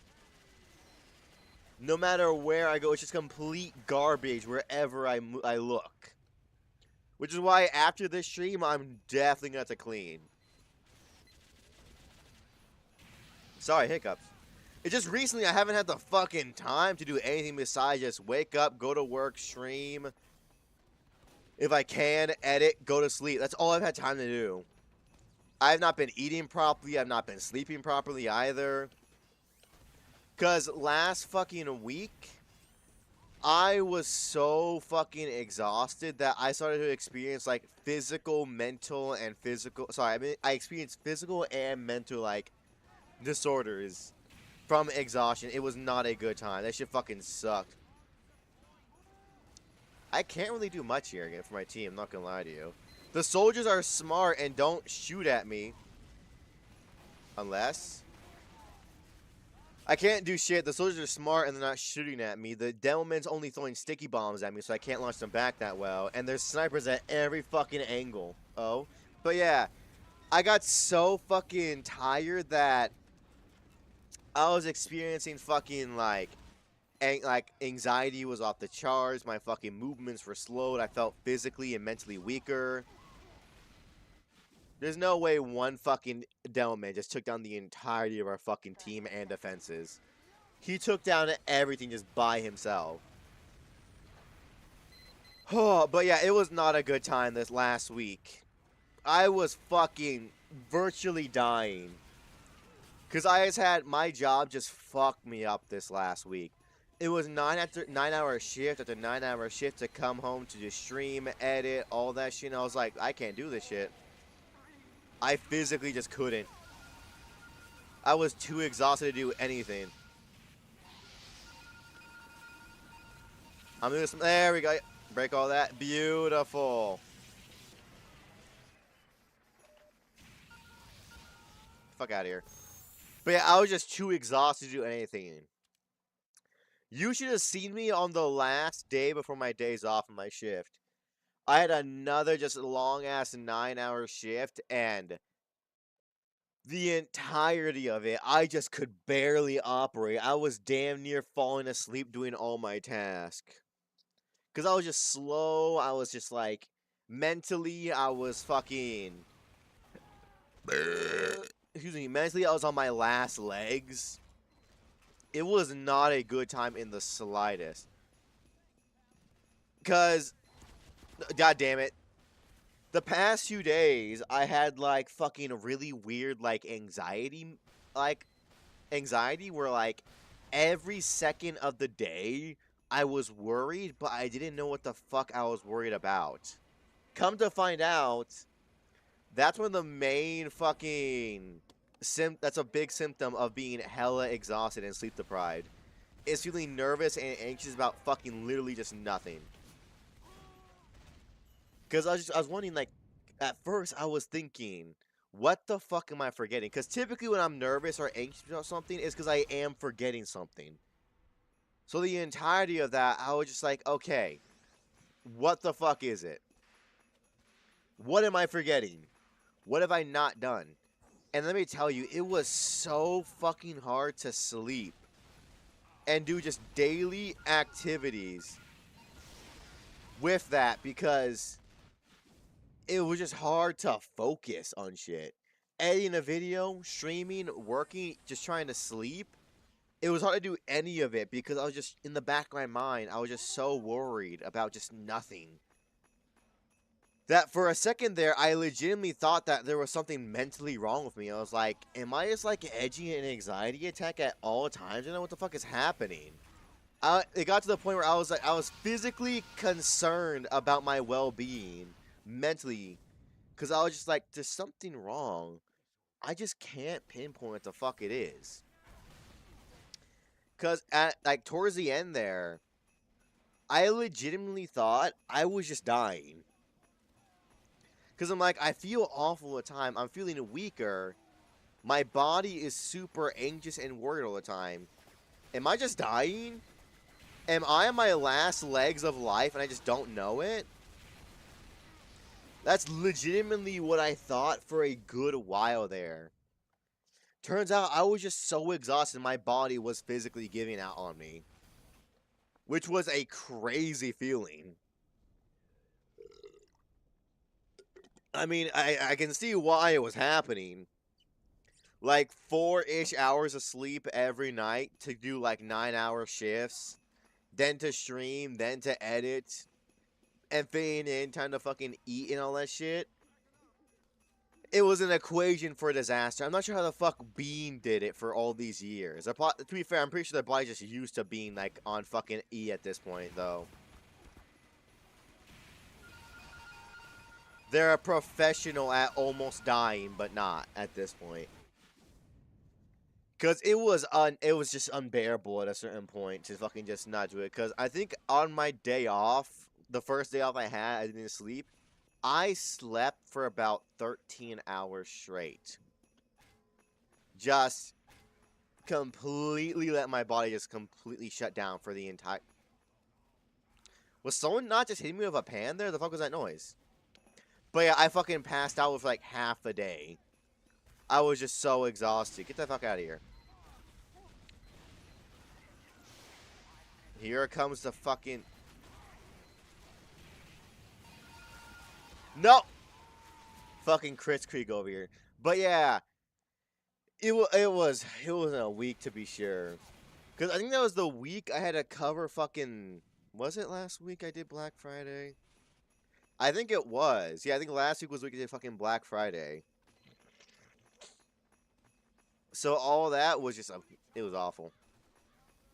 No matter where I go, it's just complete garbage wherever I look. Which is why after this stream, I'm definitely going to clean. Sorry, hiccups. It's just recently I haven't had the fucking time to do anything besides just wake up, go to work, stream. If I can, edit, go to sleep. That's all I've had time to do. I have not been eating properly. I've not been sleeping properly either. Because last fucking week, I was so fucking exhausted that I started to experience, like, physical, mental, and physical... Sorry, I mean, I experienced physical and mental, like, disorders from exhaustion. It was not a good time. That shit fucking sucked. I can't really do much here again for my team, I'm not gonna lie to you. The soldiers are smart and don't shoot at me. Unless... I can't do shit. The soldiers are smart and they're not shooting at me. The Devilman's only throwing sticky bombs at me, so I can't launch them back that well. And there's snipers at every fucking angle. Oh. But yeah, I got so fucking tired that I was experiencing fucking, like anxiety was off the charts. My fucking movements were slowed. I felt physically and mentally weaker. There's no way one fucking Devilman just took down the entirety of our fucking team and defenses. He took down everything just by himself. Oh, but yeah, it was not a good time this last week. I was fucking virtually dying. Because I just had my job just fucked me up this last week. It was 9-hour shift after 9-hour shift to come home to just stream, edit, all that shit. And I was like, I can't do this shit. I physically just couldn't. I was too exhausted to do anything. I'm doing some. There we go. Break all that. Beautiful. Fuck out of here. But yeah, I was just too exhausted to do anything. You should have seen me on the last day before my days off of my shift. I had another just long-ass 9-hour shift, and the entirety of it, I just could barely operate. I was damn near falling asleep doing all my tasks. Because I was just slow, I was just like, mentally, I was fucking... Excuse me, mentally, I was on my last legs. It was not a good time in the slightest. Because... God damn it. The past few days, I had, like, fucking really weird, like, anxiety where, like, every second of the day, I was worried, but I didn't know what the fuck I was worried about. Come to find out, that's one of the main fucking, that's a big symptom of being hella exhausted and sleep deprived. Is feeling nervous and anxious about fucking literally just nothing. Because I was wondering, like, at first I was thinking, what the fuck am I forgetting? Because typically when I'm nervous or anxious about something, it's because I am forgetting something. So the entirety of that, I was just like, okay, what the fuck is it? What am I forgetting? What have I not done? And let me tell you, it was so fucking hard to sleep and do just daily activities with that, because it was just hard to focus on shit. Editing a video, streaming, working, just trying to sleep. It was hard to do any of it because I was just, in the back of my mind, I was just so worried about just nothing. That for a second there, I legitimately thought that there was something mentally wrong with me. I was like, am I just like edging an anxiety attack at all times? I don't know what the fuck is happening. It got to the point where I was physically concerned about my well-being. Mentally, because I was just like, there's something wrong. I just can't pinpoint what the fuck it is. Because at, like, towards the end there, I legitimately thought I was just dying. Because I'm like, I feel awful all the time. I'm feeling weaker. My body is super anxious and worried all the time. Am I just dying? Am I on my last legs of life and I just don't know it? That's legitimately what I thought for a good while there. Turns out I was just so exhausted my body was physically giving out on me. Which was a crazy feeling. I mean, I can see why it was happening. Like 4-ish hours of sleep every night to do like 9-hour shifts. Then to stream, then to edit. And fitting in time to fucking eat and all that shit. It was an equation for disaster. I'm not sure how the fuck Bean did it for all these years. To be fair, I'm pretty sure their body just used to being like on fucking E at this point, though. They're a professional at almost dying, but not at this point. Cause it was just unbearable at a certain point to fucking just not do it. Cause I think on my day off, the first day off I had, I didn't sleep. I slept for about 13 hours straight. Just completely let my body just completely shut down for the entire... Was someone not just hitting me with a pan there? The fuck was that noise? But yeah, I fucking passed out with like half a day. I was just so exhausted. Get the fuck out of here. Here comes the fucking... No! Fucking Chris Krieg over here. But yeah, it wasn't a week to be sure. Because I think that was the week I had to cover fucking... Was it last week I did Black Friday? I think it was. Yeah, I think last week was the week I did fucking Black Friday. So all that was just... It was awful.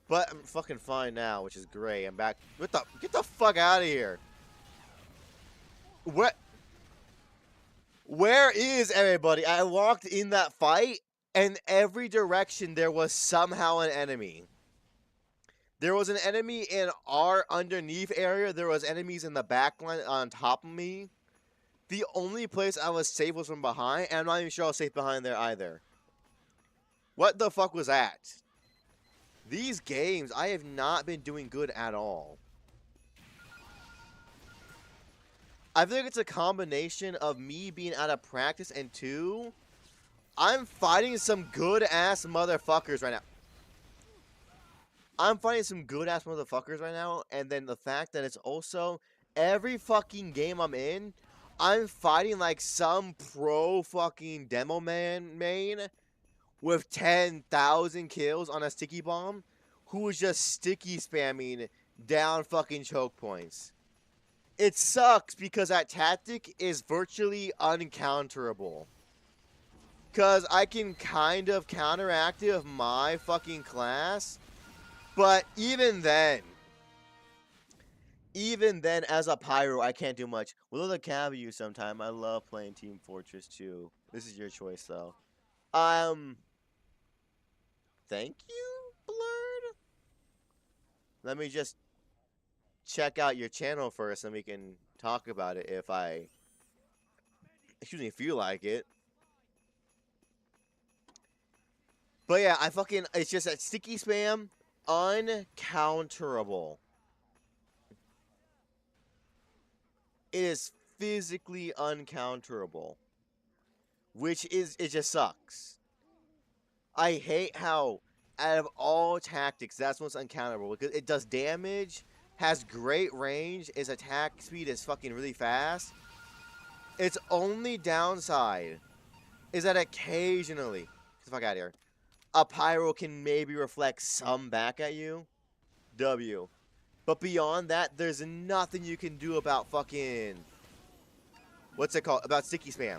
But I'm fucking fine now, which is great. I'm back. Get the fuck out of here. Where is everybody? I walked in that fight, and every direction there was somehow an enemy. There was an enemy in our underneath area. There was enemies in the back line on top of me. The only place I was safe was from behind, and I'm not even sure I was safe behind there either. What the fuck was that? These games, I have not been doing good at all. I think it's a combination of me being out of practice and two, I'm fighting some good-ass motherfuckers right now. And then the fact that it's also every fucking game I'm in, I'm fighting like some pro fucking demo main with 10,000 kills on a sticky bomb who is just sticky spamming down fucking choke points. It sucks because that tactic is virtually uncounterable. Because I can kind of counteract it with my fucking class. But even then as a Pyro, I can't do much. We'll let Cav you sometime. I love playing Team Fortress 2. This is your choice, though. Thank you, Blurred? Let me just check out your channel first, and we can talk about it if I... Excuse me, if you like it. But yeah, it's just that sticky spam, uncounterable. It is physically uncounterable. It just sucks. I hate how, out of all tactics, that's what's uncounterable. Because it does damage, has great range, its attack speed is fucking really fast. Its only downside is that occasionally, get the fuck out of here, a Pyro can maybe reflect some back at you. W. But beyond that, there's nothing you can do about fucking... What's it called? About sticky spam.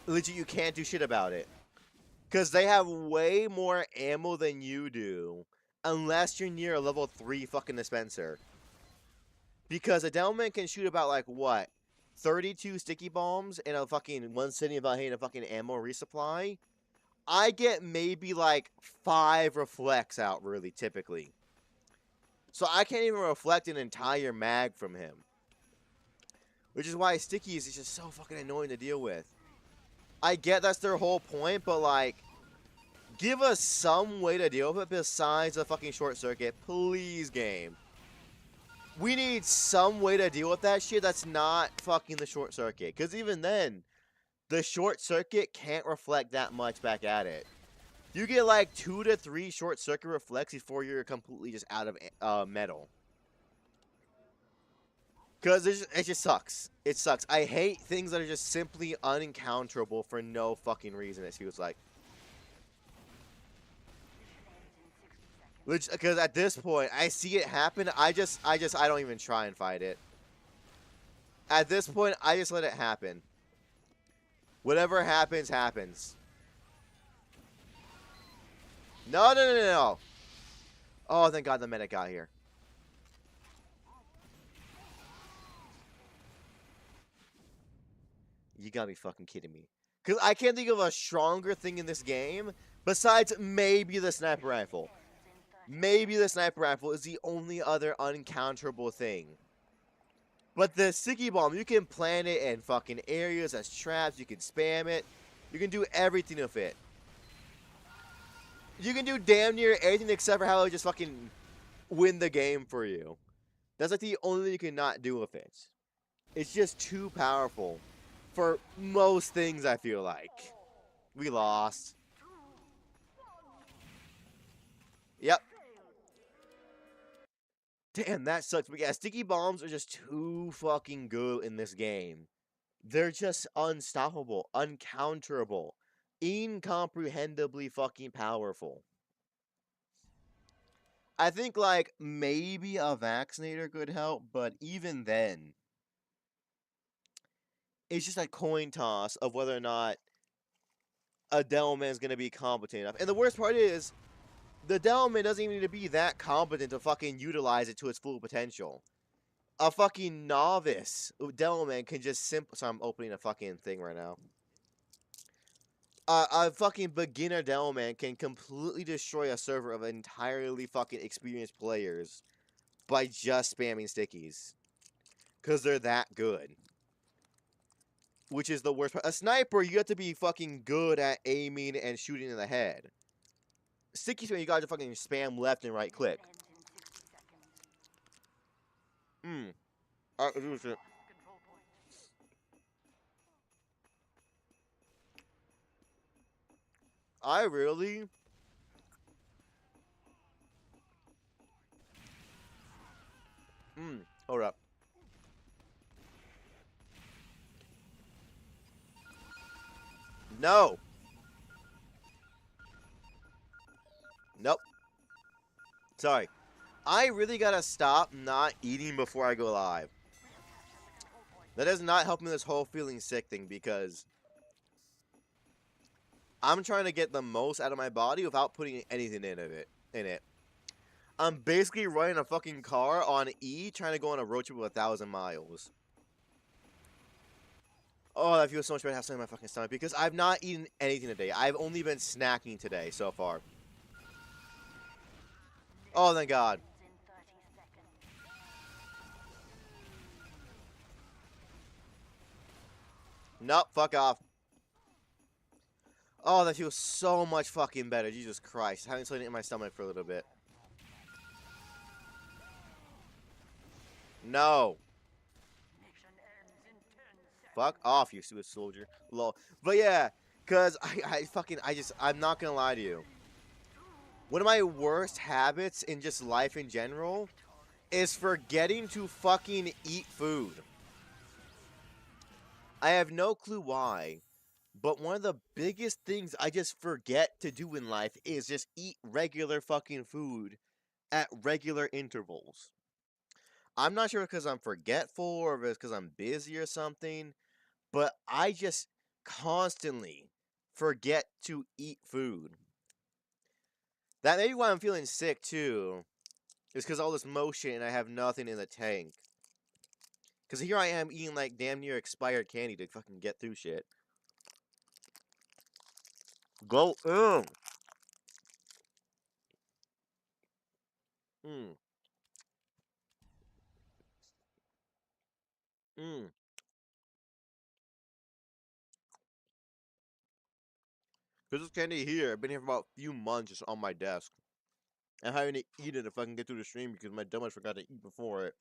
Legit, you can't do shit about it. Because they have way more ammo than you do. Unless you're near a level 3 fucking dispenser. Because a Devilman can shoot about, like, what? 32 sticky bombs in a fucking one sitting without hitting a fucking ammo resupply. I get maybe, like, 5 reflects out, really, typically. So I can't even reflect an entire mag from him. Which is why stickies is just so fucking annoying to deal with. I get that's their whole point, but, like, Give us some way to deal with it besides a fucking short circuit. Please, game. We need some way to deal with that shit that's not fucking the short circuit. Because even then, the short circuit can't reflect that much back at it. You get like 2 to 3 short circuit reflects before you're completely just out of metal. Because it just sucks. It sucks. I hate things that are just simply unencounterable for no fucking reason, it feels like. Because at this point, I see it happen. I don't even try and fight it. At this point, I just let it happen. Whatever happens, happens. No, no, no, no, no. Oh, thank God the medic got here. You gotta be fucking kidding me. Because I can't think of a stronger thing in this game besides maybe the sniper rifle. Maybe the sniper rifle is the only other uncounterable thing. But the sticky bomb, you can plant it in fucking areas as traps. You can spam it. You can do everything with it. You can do damn near anything except for how it just fucking win the game for you. That's like the only thing you cannot do with it. It's just too powerful for most things, I feel like. We lost. Yep. Damn, that sucks. But yeah, sticky bombs are just too fucking good in this game. They're just unstoppable, uncounterable, incomprehendibly fucking powerful. I think, like, maybe a vaccinator could help, but even then, it's just a coin toss of whether or not a Devilman is going to be competent enough. And the worst part is, the Devilman doesn't even need to be that competent to fucking utilize it to its full potential. A fucking novice Devilman can just So I'm opening a fucking thing right now. A fucking beginner Devilman can completely destroy a server of entirely fucking experienced players by just spamming stickies. Because they're that good. Which is the worst part. A sniper, you have to be fucking good at aiming and shooting in the head. Sticky spam, you gotta fucking spam left and right click. I really... Hold up. No! Nope. Sorry. I really gotta stop not eating before I go live. That is not helping this whole feeling sick thing because I'm trying to get the most out of my body without putting anything in it. I'm basically running a fucking car on E trying to go on a road trip of 1,000 miles. Oh, that feels so much better to have something in my fucking stomach because I've not eaten anything today. I've only been snacking today so far. Oh, thank God. Nope, fuck off. Oh, that feels so much fucking better. Jesus Christ. I haven't something in my stomach for a little bit. No. Fuck off, you stupid soldier. Lol. But yeah, because I'm not gonna lie to you. One of my worst habits in just life in general is forgetting to fucking eat food. I have no clue why, but one of the biggest things I just forget to do in life is just eat regular fucking food at regular intervals. I'm not sure because I'm forgetful or if it's because I'm busy or something, but I just constantly forget to eat food. That may be why I'm feeling sick too. Is because all this motion and I have nothing in the tank. Because here I am eating like damn near expired candy to fucking get through shit. Go in. Mm. Christmas candy here. I've been here for about a few months just on my desk. I'm having to eat it if I can get through the stream because my dumbass forgot to eat before it.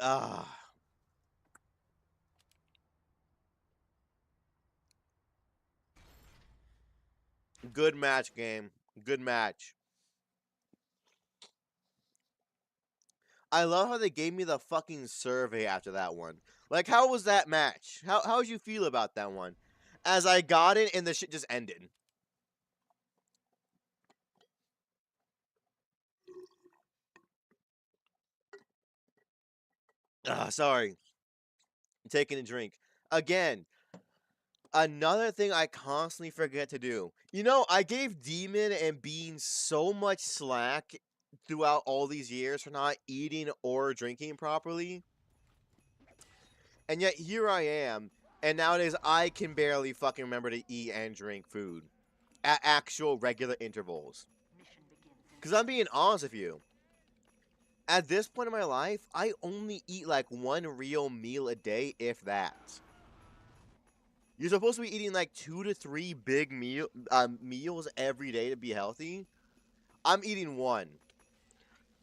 Ah. Good match, game. Good match. I love how they gave me the fucking survey after that one. Like, how was that match? How'd you feel about that one? As I got it and the shit just ended. Sorry. I'm taking a drink. Again, another thing I constantly forget to do. You know, I gave Demon and Bean so much slack throughout all these years for not eating or drinking properly. And yet here I am, and nowadays I can barely fucking remember to eat and drink food at actual regular intervals. Because I'm being honest with you. At this point in my life, I only eat like one real meal a day, if that. You're supposed to be eating like 2 to 3 big meals every day to be healthy. I'm eating one.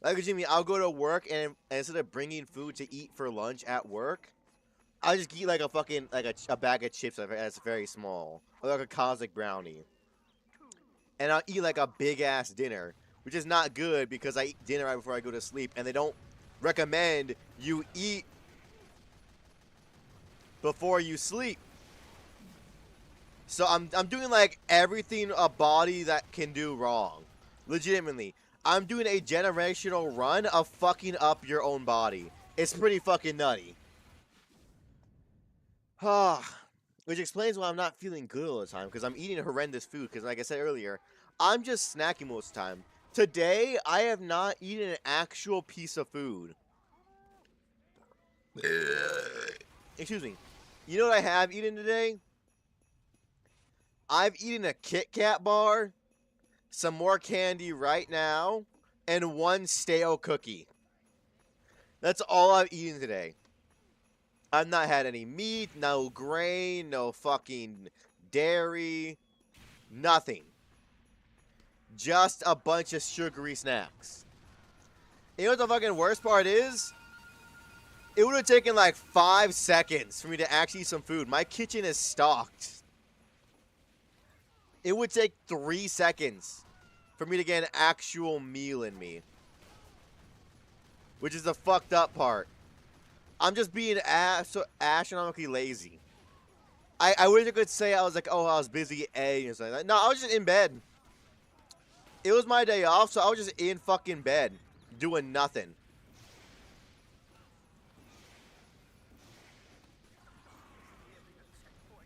Like Jimmy, I'll go to work and instead of bringing food to eat for lunch at work, I just eat like a fucking a bag of chips that's very small, or like a cosmic brownie, and I'll eat like a big ass dinner, which is not good because I eat dinner right before I go to sleep, and they don't recommend you eat before you sleep. So I'm doing like everything a body that can do wrong. Legitimately. I'm doing a generational run of fucking up your own body. It's pretty fucking nutty. Which explains why I'm not feeling good all the time, because I'm eating horrendous food, because like I said earlier, I'm just snacking most of the time. Today, I have not eaten an actual piece of food. Excuse me. You know what I have eaten today? I've eaten a Kit Kat bar, some more candy right now, and one stale cookie. That's all I've eaten today. I've not had any meat, no grain, no fucking dairy, nothing. Just a bunch of sugary snacks. You know what the fucking worst part is? It would have taken like 5 seconds for me to actually eat some food. My kitchen is stocked. It would take 3 seconds for me to get an actual meal in me. Which is the fucked up part. I'm just being so astronomically lazy. I wish I could say I was like, oh, I was busy or something like that. No, I was just in bed. It was my day off, so I was just in fucking bed. Doing nothing.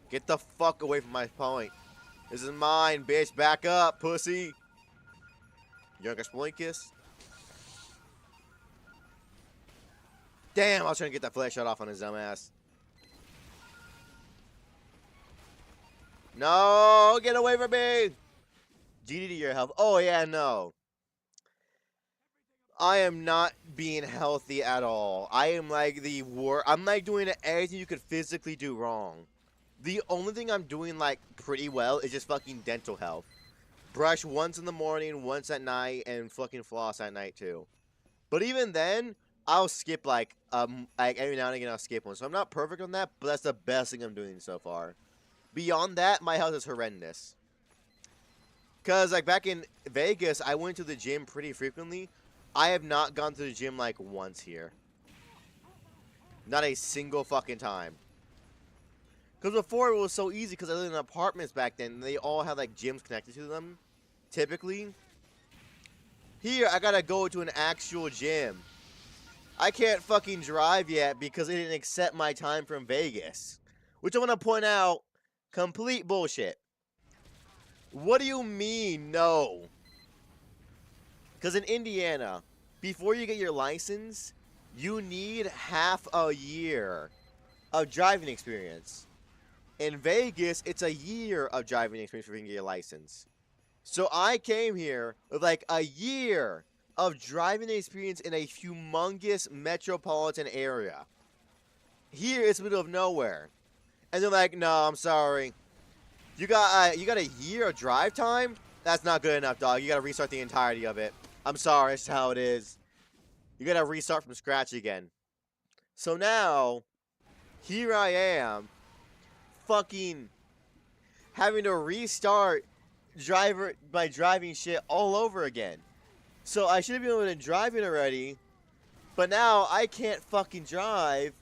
Get the fuck away from my point. This is mine, bitch. Back up, pussy. Younger Splinkus. Damn, I was trying to get that flash shot off on his dumb ass. No, get away from me. GD to your health. Oh, yeah, no. I am not being healthy at all. I am like the worst. I'm like doing everything you could physically do wrong. The only thing I'm doing like pretty well is just fucking dental health. Brush once in the morning, once at night, and fucking floss at night too. But even then, I'll skip like every now and again I'll skip one. So I'm not perfect on that, but that's the best thing I'm doing so far. Beyond that, my health is horrendous. Cause like back in Vegas, I went to the gym pretty frequently. I have not gone to the gym like once here. Not a single fucking time. Because before it was so easy because I lived in apartments back then. And they all had like gyms connected to them. Typically. Here, I gotta go to an actual gym. I can't fucking drive yet because they didn't accept my time from Vegas. Which I want to point out, complete bullshit. What do you mean, no? Because in Indiana, before you get your license, you need half a year of driving experience. In Vegas, it's a year of driving experience before you can get your license. So I came here with like a year of driving experience in a humongous metropolitan area. Here, it's the middle of nowhere. And they're like, no, I'm sorry. You got a year of drive time? That's not good enough, dog. You gotta restart the entirety of it. I'm sorry, it's how it is. You gotta restart from scratch again. So now, here I am, fucking having to restart by driving shit all over again. So I should have been able to drive it already, but now I can't fucking drive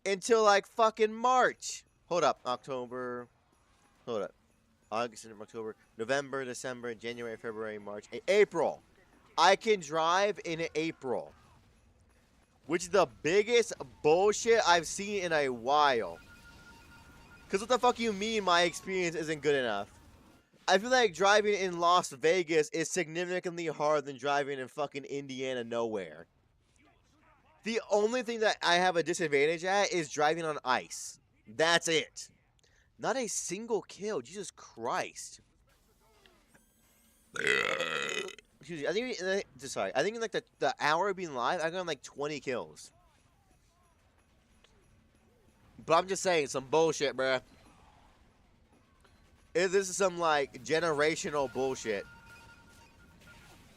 until like fucking March. Hold up, October. Hold up. August, September, October, November, December, January, February, March, April. I can drive in April. Which is the biggest bullshit I've seen in a while. Because what the fuck you mean my experience isn't good enough? I feel like driving in Las Vegas is significantly harder than driving in fucking Indiana nowhere. The only thing that I have a disadvantage at is driving on ice. That's it. Not a single kill. Jesus Christ. Excuse me. I think in like the hour of being live, I got like 20 kills. But I'm just saying, some bullshit, bruh. This is some like generational bullshit.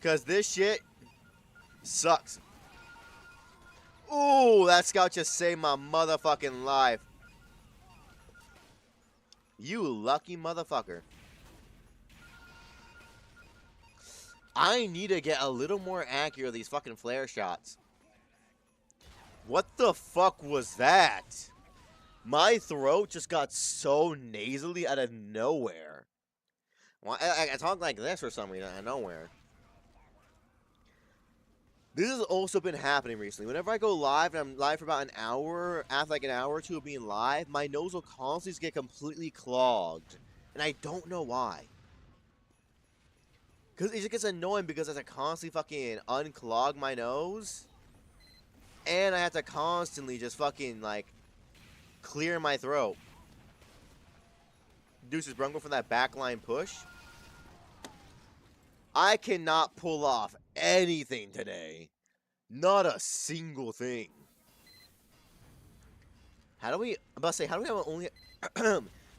Cause this shit sucks. Ooh, that scout just saved my motherfucking life. You lucky motherfucker. I need to get a little more accurate with these fucking flare shots. What the fuck was that? My throat just got so nasally out of nowhere. Well, I talk like this for some reason out of nowhere. This has also been happening recently. Whenever I go live, and I'm live for about an hour, after like an hour or two of being live, my nose will constantly get completely clogged. And I don't know why. Because it just gets annoying because I have to constantly fucking unclog my nose. And I have to constantly just fucking, like, clear my throat. Deuces Brungo from that backline push. I cannot pull off anything today. Not a single thing. How do we... I'm about to say, how do we have only...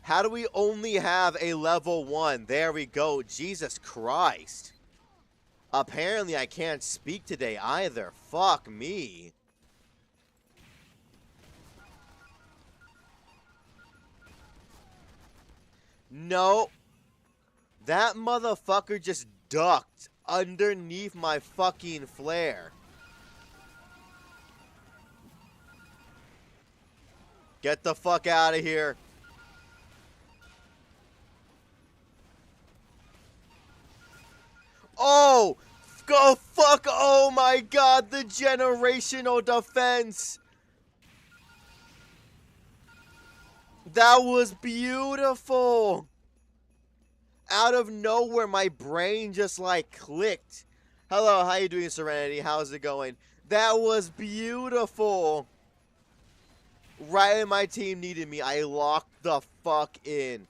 how do we only have a level 1? There we go. Jesus Christ. Apparently I can't speak today either. Fuck me. No. That motherfucker just ducked underneath my fucking flare. Get the fuck out of here. Oh! Go fuck! Oh my god, the generational defense! That was beautiful! Out of nowhere, my brain just like clicked. Hello, how you doing, Serenity? How's it going? That was beautiful! Right when my team needed me, I locked the fuck in.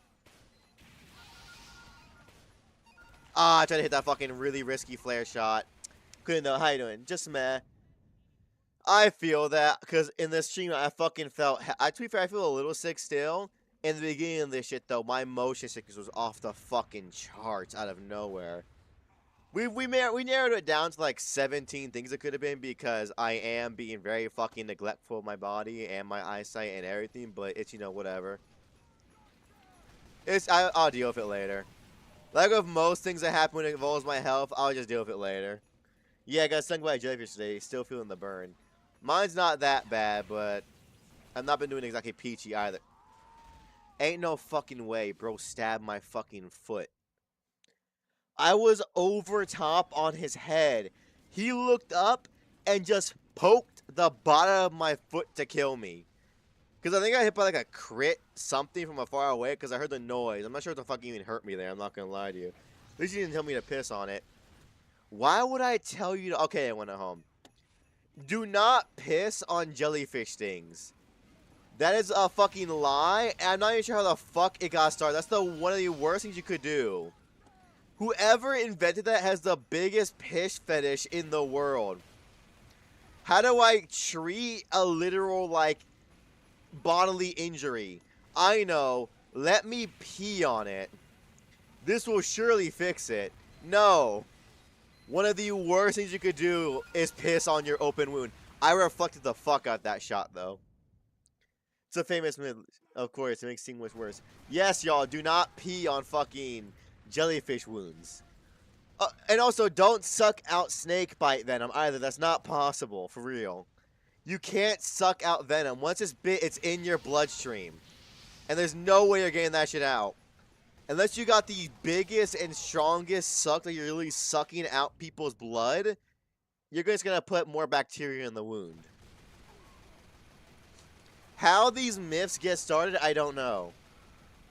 Ah, I tried to hit that fucking really risky flare shot. Couldn't though. How you doing? Just meh. I feel that, because in this stream, I fucking felt... to be fair, I feel a little sick still. In the beginning of this shit, though, my motion sickness was off the fucking charts out of nowhere. We narrowed it down to like 17 things it could have been because I am being very fucking neglectful of my body and my eyesight and everything, but it's, you know, whatever. I'll deal with it later. Like with most things that happen when it involves my health, I'll just deal with it later. Yeah, I got stung by a jellyfish today, still feeling the burn. Mine's not that bad, but I've not been doing exactly peachy either. Ain't no fucking way, bro stabbed my fucking foot. I was over top on his head. He looked up and just poked the bottom of my foot to kill me. Because I think I hit by like a crit something from a far away because I heard the noise. I'm not sure what the fuck even hurt me there. I'm not going to lie to you. At least you didn't tell me to piss on it. Why would I tell you to... Okay, I went home. Do not piss on jellyfish stings. That is a fucking lie. And I'm not even sure how the fuck it got started. That's one of the worst things you could do. Whoever invented that has the biggest piss fetish in the world. How do I treat a literal, like, bodily injury? I know. Let me pee on it. This will surely fix it. No. One of the worst things you could do is piss on your open wound. I reflected the fuck out that shot, though. It's a famous myth, of course, it makes things much worse. Yes, y'all, do not pee on fucking jellyfish wounds. And also, don't suck out snake bite venom either. That's not possible, for real. You can't suck out venom. Once it's bit, it's in your bloodstream. And there's no way you're getting that shit out. Unless you got the biggest and strongest suck that you're really sucking out people's blood, you're just going to put more bacteria in the wound. How these myths get started, I don't know.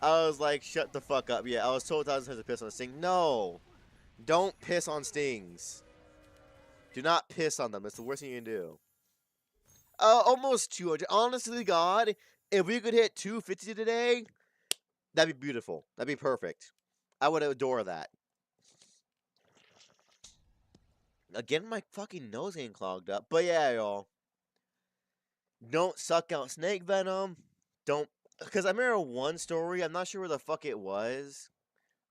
I was like, shut the fuck up. Yeah, I was told 1,000 times to piss on a sting. No. Don't piss on stings. Do not piss on them. It's the worst thing you can do. Almost 200. Honestly, God, if we could hit 250 today, that'd be beautiful. That'd be perfect. I would adore that. Again, my fucking nose getting clogged up. But yeah, y'all. Don't suck out snake venom. Don't. Because I remember one story. I'm not sure where the fuck it was.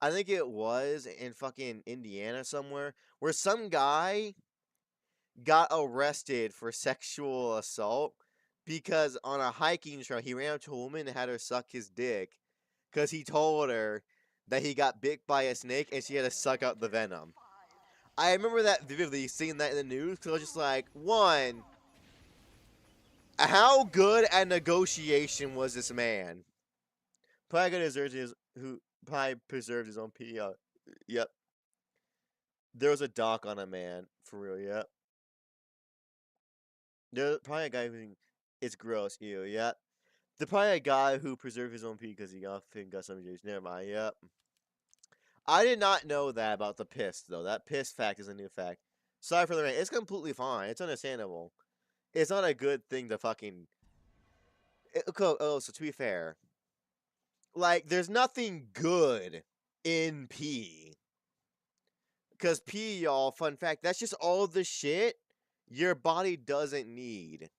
I think it was in fucking Indiana somewhere. Where some guy got arrested for sexual assault. Because on a hiking trail, he ran up to a woman and had her suck his dick. Because he told her that he got bit by a snake and she had to suck out the venom. I remember that vividly, seeing that in the news. Because I was just like, one, how good at negotiation was this man? Probably preserved his own pee. Yep. There was a doc on a man, for real, yep. There's probably a guy who, it's gross, ew, yep. There's probably a guy who preserved his own pee because he got some injuries. Never mind, yep. I did not know that about the piss, though. That piss fact is a new fact. Sorry for the rant. It's completely fine. It's understandable. It's not a good thing to fucking... so to be fair, like, there's nothing good in pee. Because pee, y'all, fun fact, that's just all the shit your body doesn't need.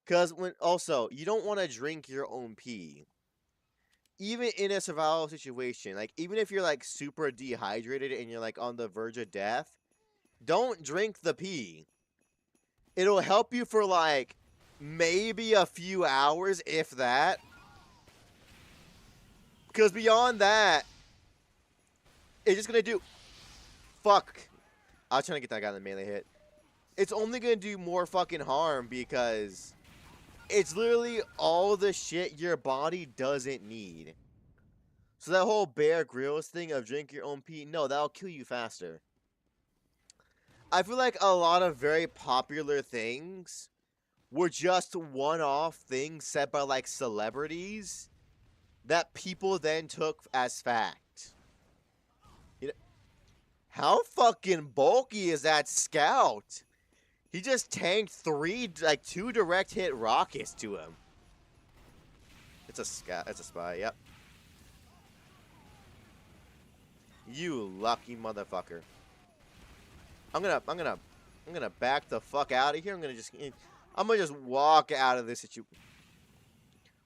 Because also, you don't want to drink your own pee. Even in a survival situation, like, even if you're, like, super dehydrated and you're, like, on the verge of death, don't drink the pee. It'll help you for, like, maybe a few hours, if that. Because beyond that, it's just gonna do... Fuck. I was trying to get that guy in the melee hit. It's only gonna do more fucking harm because it's literally all the shit your body doesn't need. So that whole Bear Grylls thing of drink your own pee, no, that'll kill you faster. I feel like a lot of very popular things were just one-off things said by, like, celebrities that people then took as fact. You know, how fucking bulky is that scout? He just tanked 2 direct hit rockets to him. It's a scout. It's a spy. Yep. You lucky motherfucker. I'm gonna back the fuck out of here. I'm gonna just walk out of this situation.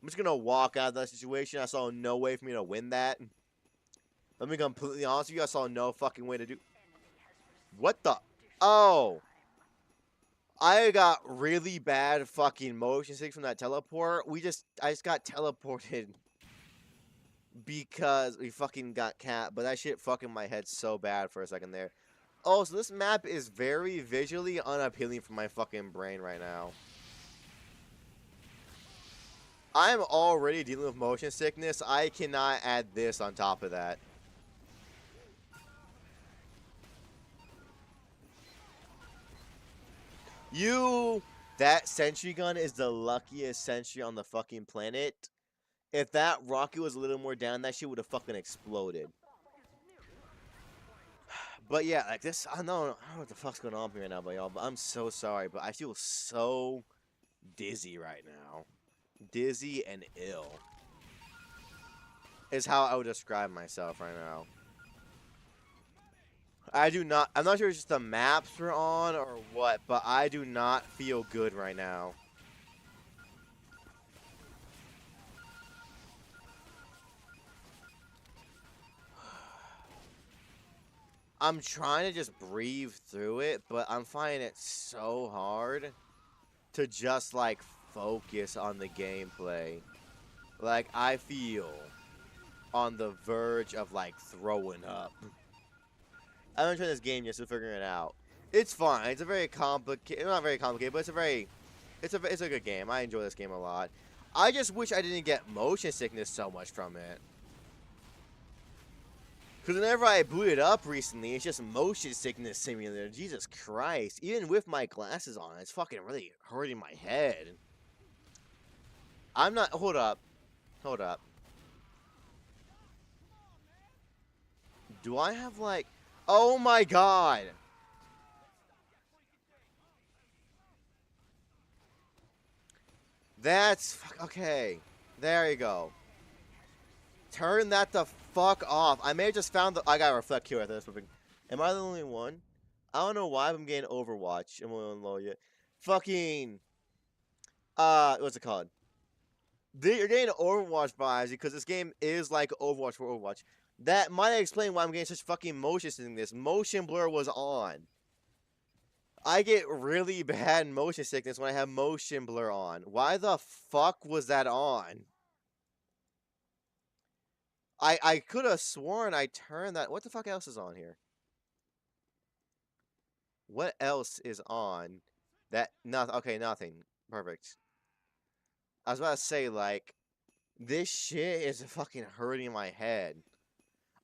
I'm just gonna walk out of that situation. I saw no way for me to win that. Let me be completely honest with you. I saw no fucking way to do. What the? Oh. I got really bad fucking motion sickness from that teleport. I just got teleported because we fucking got capped, but that shit fucking my head so bad for a second there. Oh, so this map is very visually unappealing for my fucking brain right now. I'm already dealing with motion sickness. I cannot add this on top of that. That sentry gun is the luckiest sentry on the fucking planet. If that rocket was a little more down, that shit would have fucking exploded. But yeah, like this, I don't know what the fuck's going on here right now, but y'all, but I'm so sorry, but I feel so dizzy right now. Dizzy and ill is how I would describe myself right now. I do not. I'm not sure if it's just the maps we're on or what, but I do not feel good right now. I'm trying to just breathe through it, but I'm finding it so hard to just like focus on the gameplay. Like I feel on the verge of like throwing up. I haven't tried this game yet, so figuring it out. It's fine. It's a very complicated, not very complicated, but it's a good game. I enjoy this game a lot. I just wish I didn't get motion sickness so much from it. Because whenever I boot it up recently, it's just motion sickness simulator. Jesus Christ. Even with my glasses on, it's fucking really hurting my head. I'm not. Hold up. Hold up. Do I have like. Oh my god. That's. Okay. There you go. Turn that the fuck off. I may have just found the. I gotta reflect here at this. Am I the only one? I don't know why I'm getting Overwatch. I'm only low yet. Fucking. What's it called? You're getting Overwatch vibes because this game is like Overwatch for Overwatch. That might explain why I'm getting such fucking motion sickness. Motion blur was on. I get really bad motion sickness when I have motion blur on. Why the fuck was that on? I could have sworn I turned that. What the fuck else is on here? What else is on? That nothing. Okay, nothing. Perfect. I was about to say like this shit is fucking hurting my head.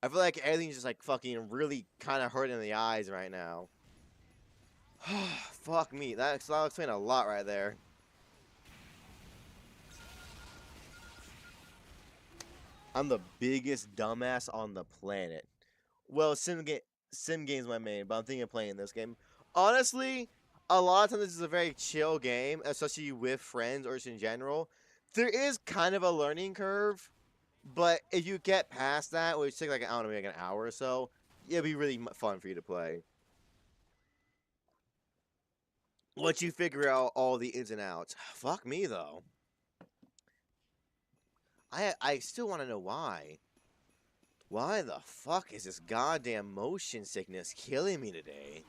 I feel like everything's just like fucking really kind of hurting the eyes right now. Fuck me. That'll explain a lot right there. I'm the biggest dumbass on the planet. Well, sim game's my main, but I'm thinking of playing this game. Honestly, a lot of times this is a very chill game, especially with friends or just in general. There is kind of a learning curve, but if you get past that, which takes like I don't know, maybe like an hour or so, it'll be really fun for you to play. Once you figure out all the ins and outs. Fuck me though. I still want to know why. Why the fuck is this goddamn motion sickness killing me today?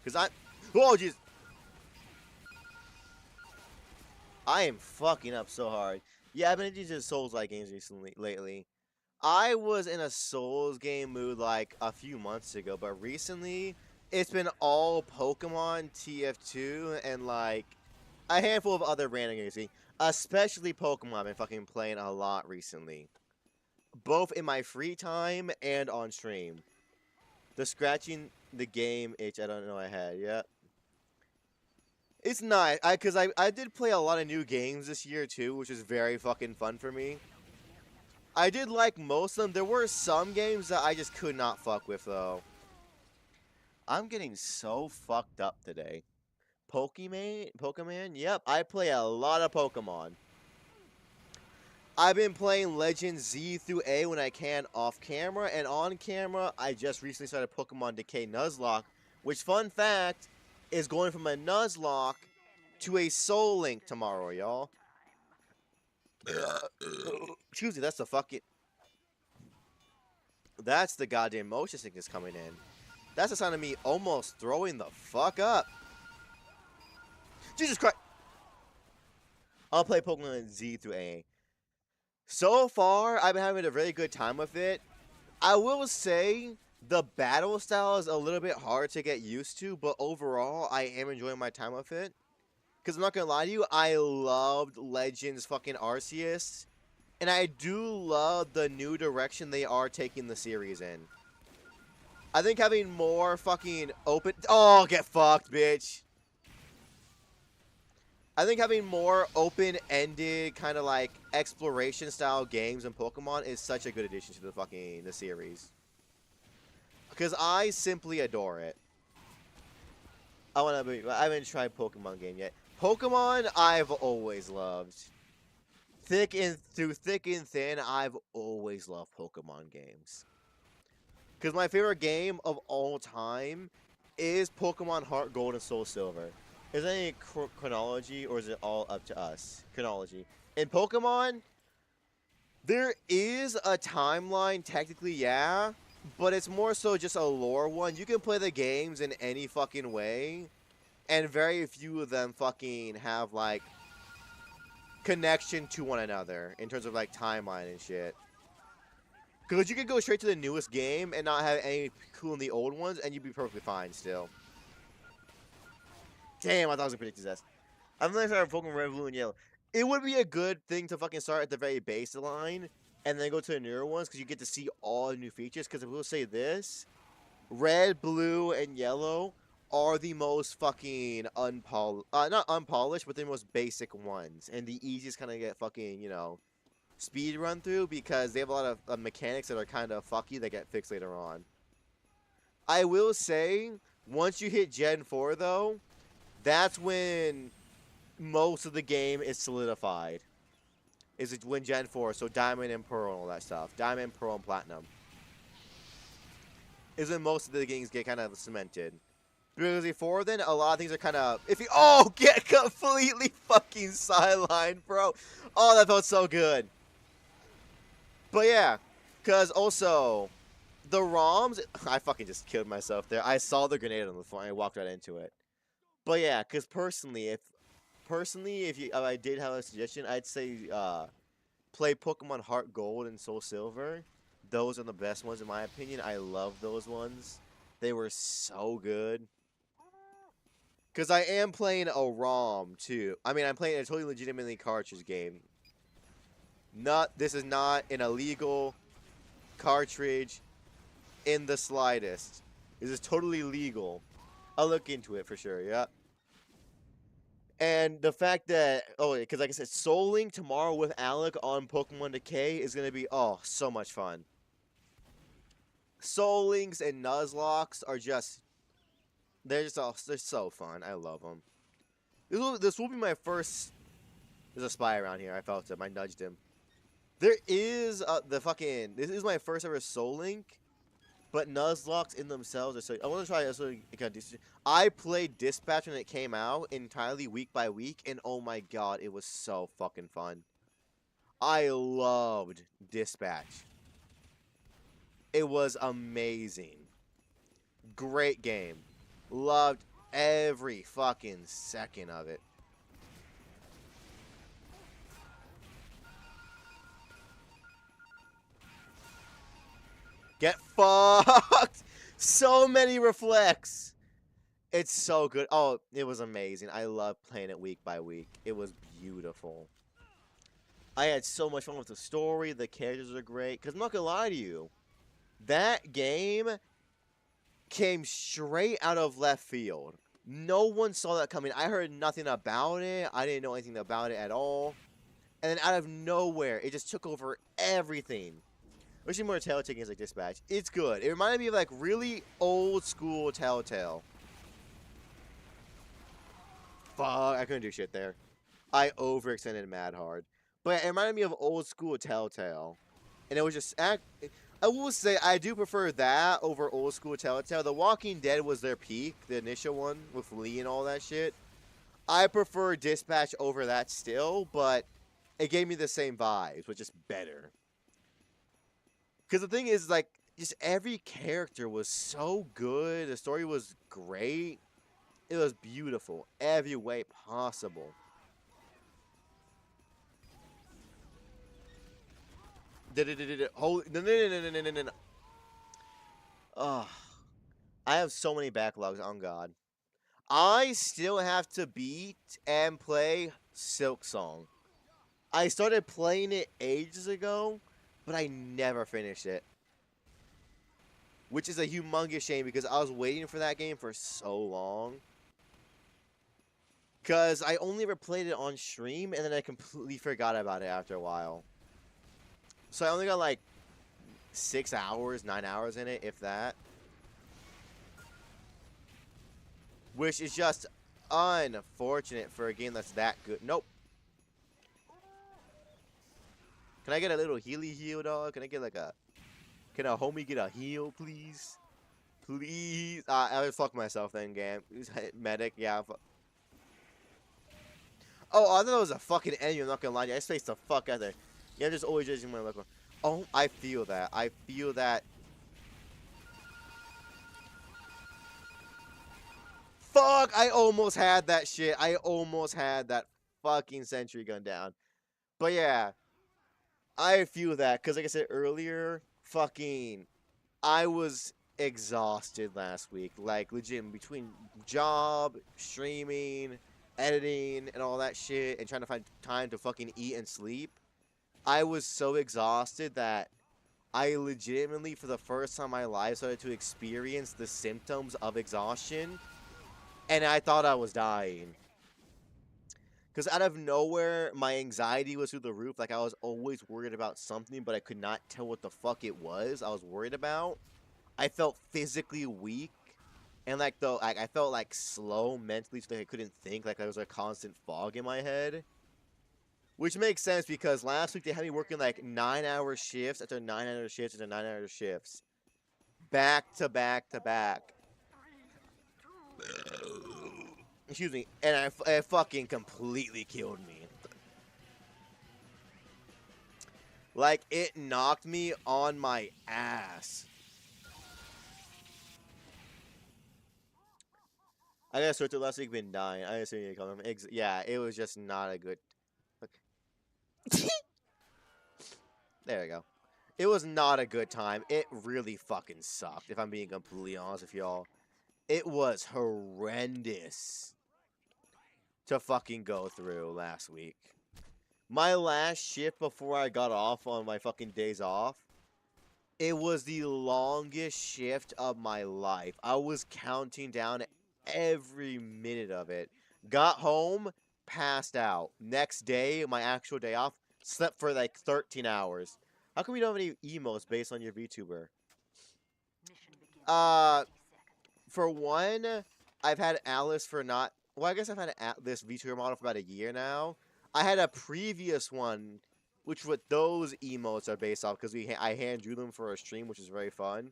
Cause oh jeez, I am fucking up so hard. Yeah, I've been into these Souls-like games lately. I was in a Souls game mood like a few months ago, but recently it's been all Pokemon, TF2, and like a handful of other random games. Especially Pokemon I've been fucking playing a lot recently. Both in my free time and on stream. The scratching the game itch I don't know I had, yeah. It's nice, cause I did play a lot of new games this year too, which is very fucking fun for me. I did like most of them. There were some games that I just could not fuck with though. I'm getting so fucked up today. Pokemon? Yep, I play a lot of Pokemon. I've been playing Legend Z through A when I can off camera, and on camera, I just recently started Pokemon Decay Nuzlocke, which, fun fact, is going from a Nuzlocke to a Soul Link tomorrow, y'all. Excuse me, that's the fucking... That's the goddamn motion sickness coming in. That's the sign of me almost throwing the fuck up. Jesus Christ! I'll play Pokemon Z through A. So far, I've been having a really good time with it. I will say the battle style is a little bit hard to get used to, but overall, I am enjoying my time with it. Because I'm not going to lie to you, I loved Legends fucking Arceus. And I do love the new direction they are taking the series in. I think having more fucking open... Oh, get fucked, bitch. I think having more open-ended kind of like exploration-style games in Pokemon is such a good addition to the series. Because I simply adore it. I haven't tried Pokemon game yet. Pokemon, I've always loved. Through thick and thin, I've always loved Pokemon games. Because my favorite game of all time is Pokemon Heart Gold and Soul Silver. Is there any chronology, or is it all up to us? Chronology. In Pokemon, there is a timeline, technically, yeah, but it's more so just a lore one. You can play the games in any fucking way, and very few of them fucking have, like, connection to one another in terms of, like, timeline and shit. Because you could go straight to the newest game and not have any cool in the old ones, and you'd be perfectly fine still. Damn, I thought I was gonna predict his ass. I'm gonna start Pokemon Red, Blue, and Yellow. It would be a good thing to fucking start at the very baseline and then go to the newer ones, because you get to see all the new features. Because I will say this, Red, Blue, and Yellow are the most fucking not unpolished, but the most basic ones. And the easiest kind of get fucking, you know, speed run through, because they have a lot of mechanics that are kind of fucky that get fixed later on. I will say, once you hit Gen 4, though, that's when most of the game is solidified. Is it when Gen 4, so Diamond and Pearl and all that stuff. Diamond, Pearl, and Platinum. Is when most of the games get kind of cemented. Because before then, a lot of things are kind of iffy. Oh, get completely fucking sidelined, bro. Oh, that felt so good. But yeah, because also, the ROMs, I fucking just killed myself there. I saw the grenade on the floor and I walked right into it. But yeah, because personally, if I did have a suggestion, I'd say play Pokemon Heart Gold and Soul Silver. Those are the best ones in my opinion. I love those ones. They were so good. Because I am playing a ROM too. I mean, I'm playing a totally legitimately cartridge game. This is not an illegal cartridge in the slightest. This is totally legal. I'll look into it for sure, yeah. And the fact that, because like I said, Soul Link tomorrow with Alec on Pokemon Decay is going to be, so much fun. Soul Links and Nuzlocks are just, they're so fun. I love them. This will be my first, there's a spy around here. I felt him. I nudged him. There is, this is my first ever Soul Link. But Nuzlocks in themselves are so. I want to try. I played Dispatch when it came out entirely week by week, and oh my god, it was so fucking fun. I loved Dispatch. It was amazing. Great game. Loved every fucking second of it. Get fucked! So many reflects! It's so good. Oh, it was amazing. I love playing it week by week. It was beautiful. I had so much fun with the story. The characters are great. Because I'm not going to lie to you. That game came straight out of left field. No one saw that coming. I heard nothing about it. I didn't know anything about it at all. And then out of nowhere, it just took over everything. Especially more Telltale games like Dispatch. It's good. It reminded me of like really old school Telltale. Fuck, I couldn't do shit there. I overextended mad hard. But it reminded me of old school Telltale. And it was just... I will say, I do prefer that over old school Telltale. The Walking Dead was their peak, the initial one with Lee and all that shit. I prefer Dispatch over that still, but it gave me the same vibes, which is better. Because the thing is, like, just every character was so good. The story was great. It was beautiful. Every way possible. Holy, no. Oh, I have so many backlogs, on God. I still have to beat and play Silk Song. I started playing it ages ago, but I never finished it. Which is a humongous shame because I was waiting for that game for so long. Because I only ever played it on stream and then I completely forgot about it after a while. So I only got like 6 hours, 9 hours in it, if that. Which is just unfortunate for a game that's that good. Nope. Can I get a little healy heal, dog? Can I get like a... Can a homie get a heal, please? Please. I would fuck myself then, game. Medic, yeah. Oh, I thought it was a fucking enemy. I'm not gonna lie to you. I spaced the fuck out there. Yeah, I'm just always judging my local. Oh, I feel that. I feel that. Fuck! I almost had that shit. I almost had that fucking sentry gun down. But yeah, I feel that because, like I said earlier, fucking, I was exhausted last week. Like, legit, between job, streaming, editing, and all that shit, and trying to find time to fucking eat and sleep. I was so exhausted that I legitimately, for the first time in my life, started to experience the symptoms of exhaustion, and I thought I was dying. Because out of nowhere, my anxiety was through the roof. Like, I was always worried about something, but I could not tell what the fuck it was I was worried about. I felt physically weak. And, like, I felt, like, slow mentally, so that I couldn't think. Like, there was a constant fog in my head. Which makes sense, because last week they had me working, like, 9-hour shifts after 9-hour shifts after 9-hour shifts. Back to back to back. Excuse me, and it fucking completely killed me. Like, it knocked me on my ass. I gotta start to last week been dying. I didn't you call him. Yeah, it was just not a good. Okay. There we go. It was not a good time. It really fucking sucked, if I'm being completely honest with y'all. It was horrendous to fucking go through last week. My last shift before I got off on my fucking days off, it was the longest shift of my life. I was counting down every minute of it. Got home, passed out. Next day, my actual day off, slept for like 13 hours. How come we don't have any emotes based on your VTuber? For one, I've had Alice for not... Well, I guess I've had this VTuber model for about a year now. I had a previous one, which what those emotes are based off, because I hand drew them for a stream, which is very fun.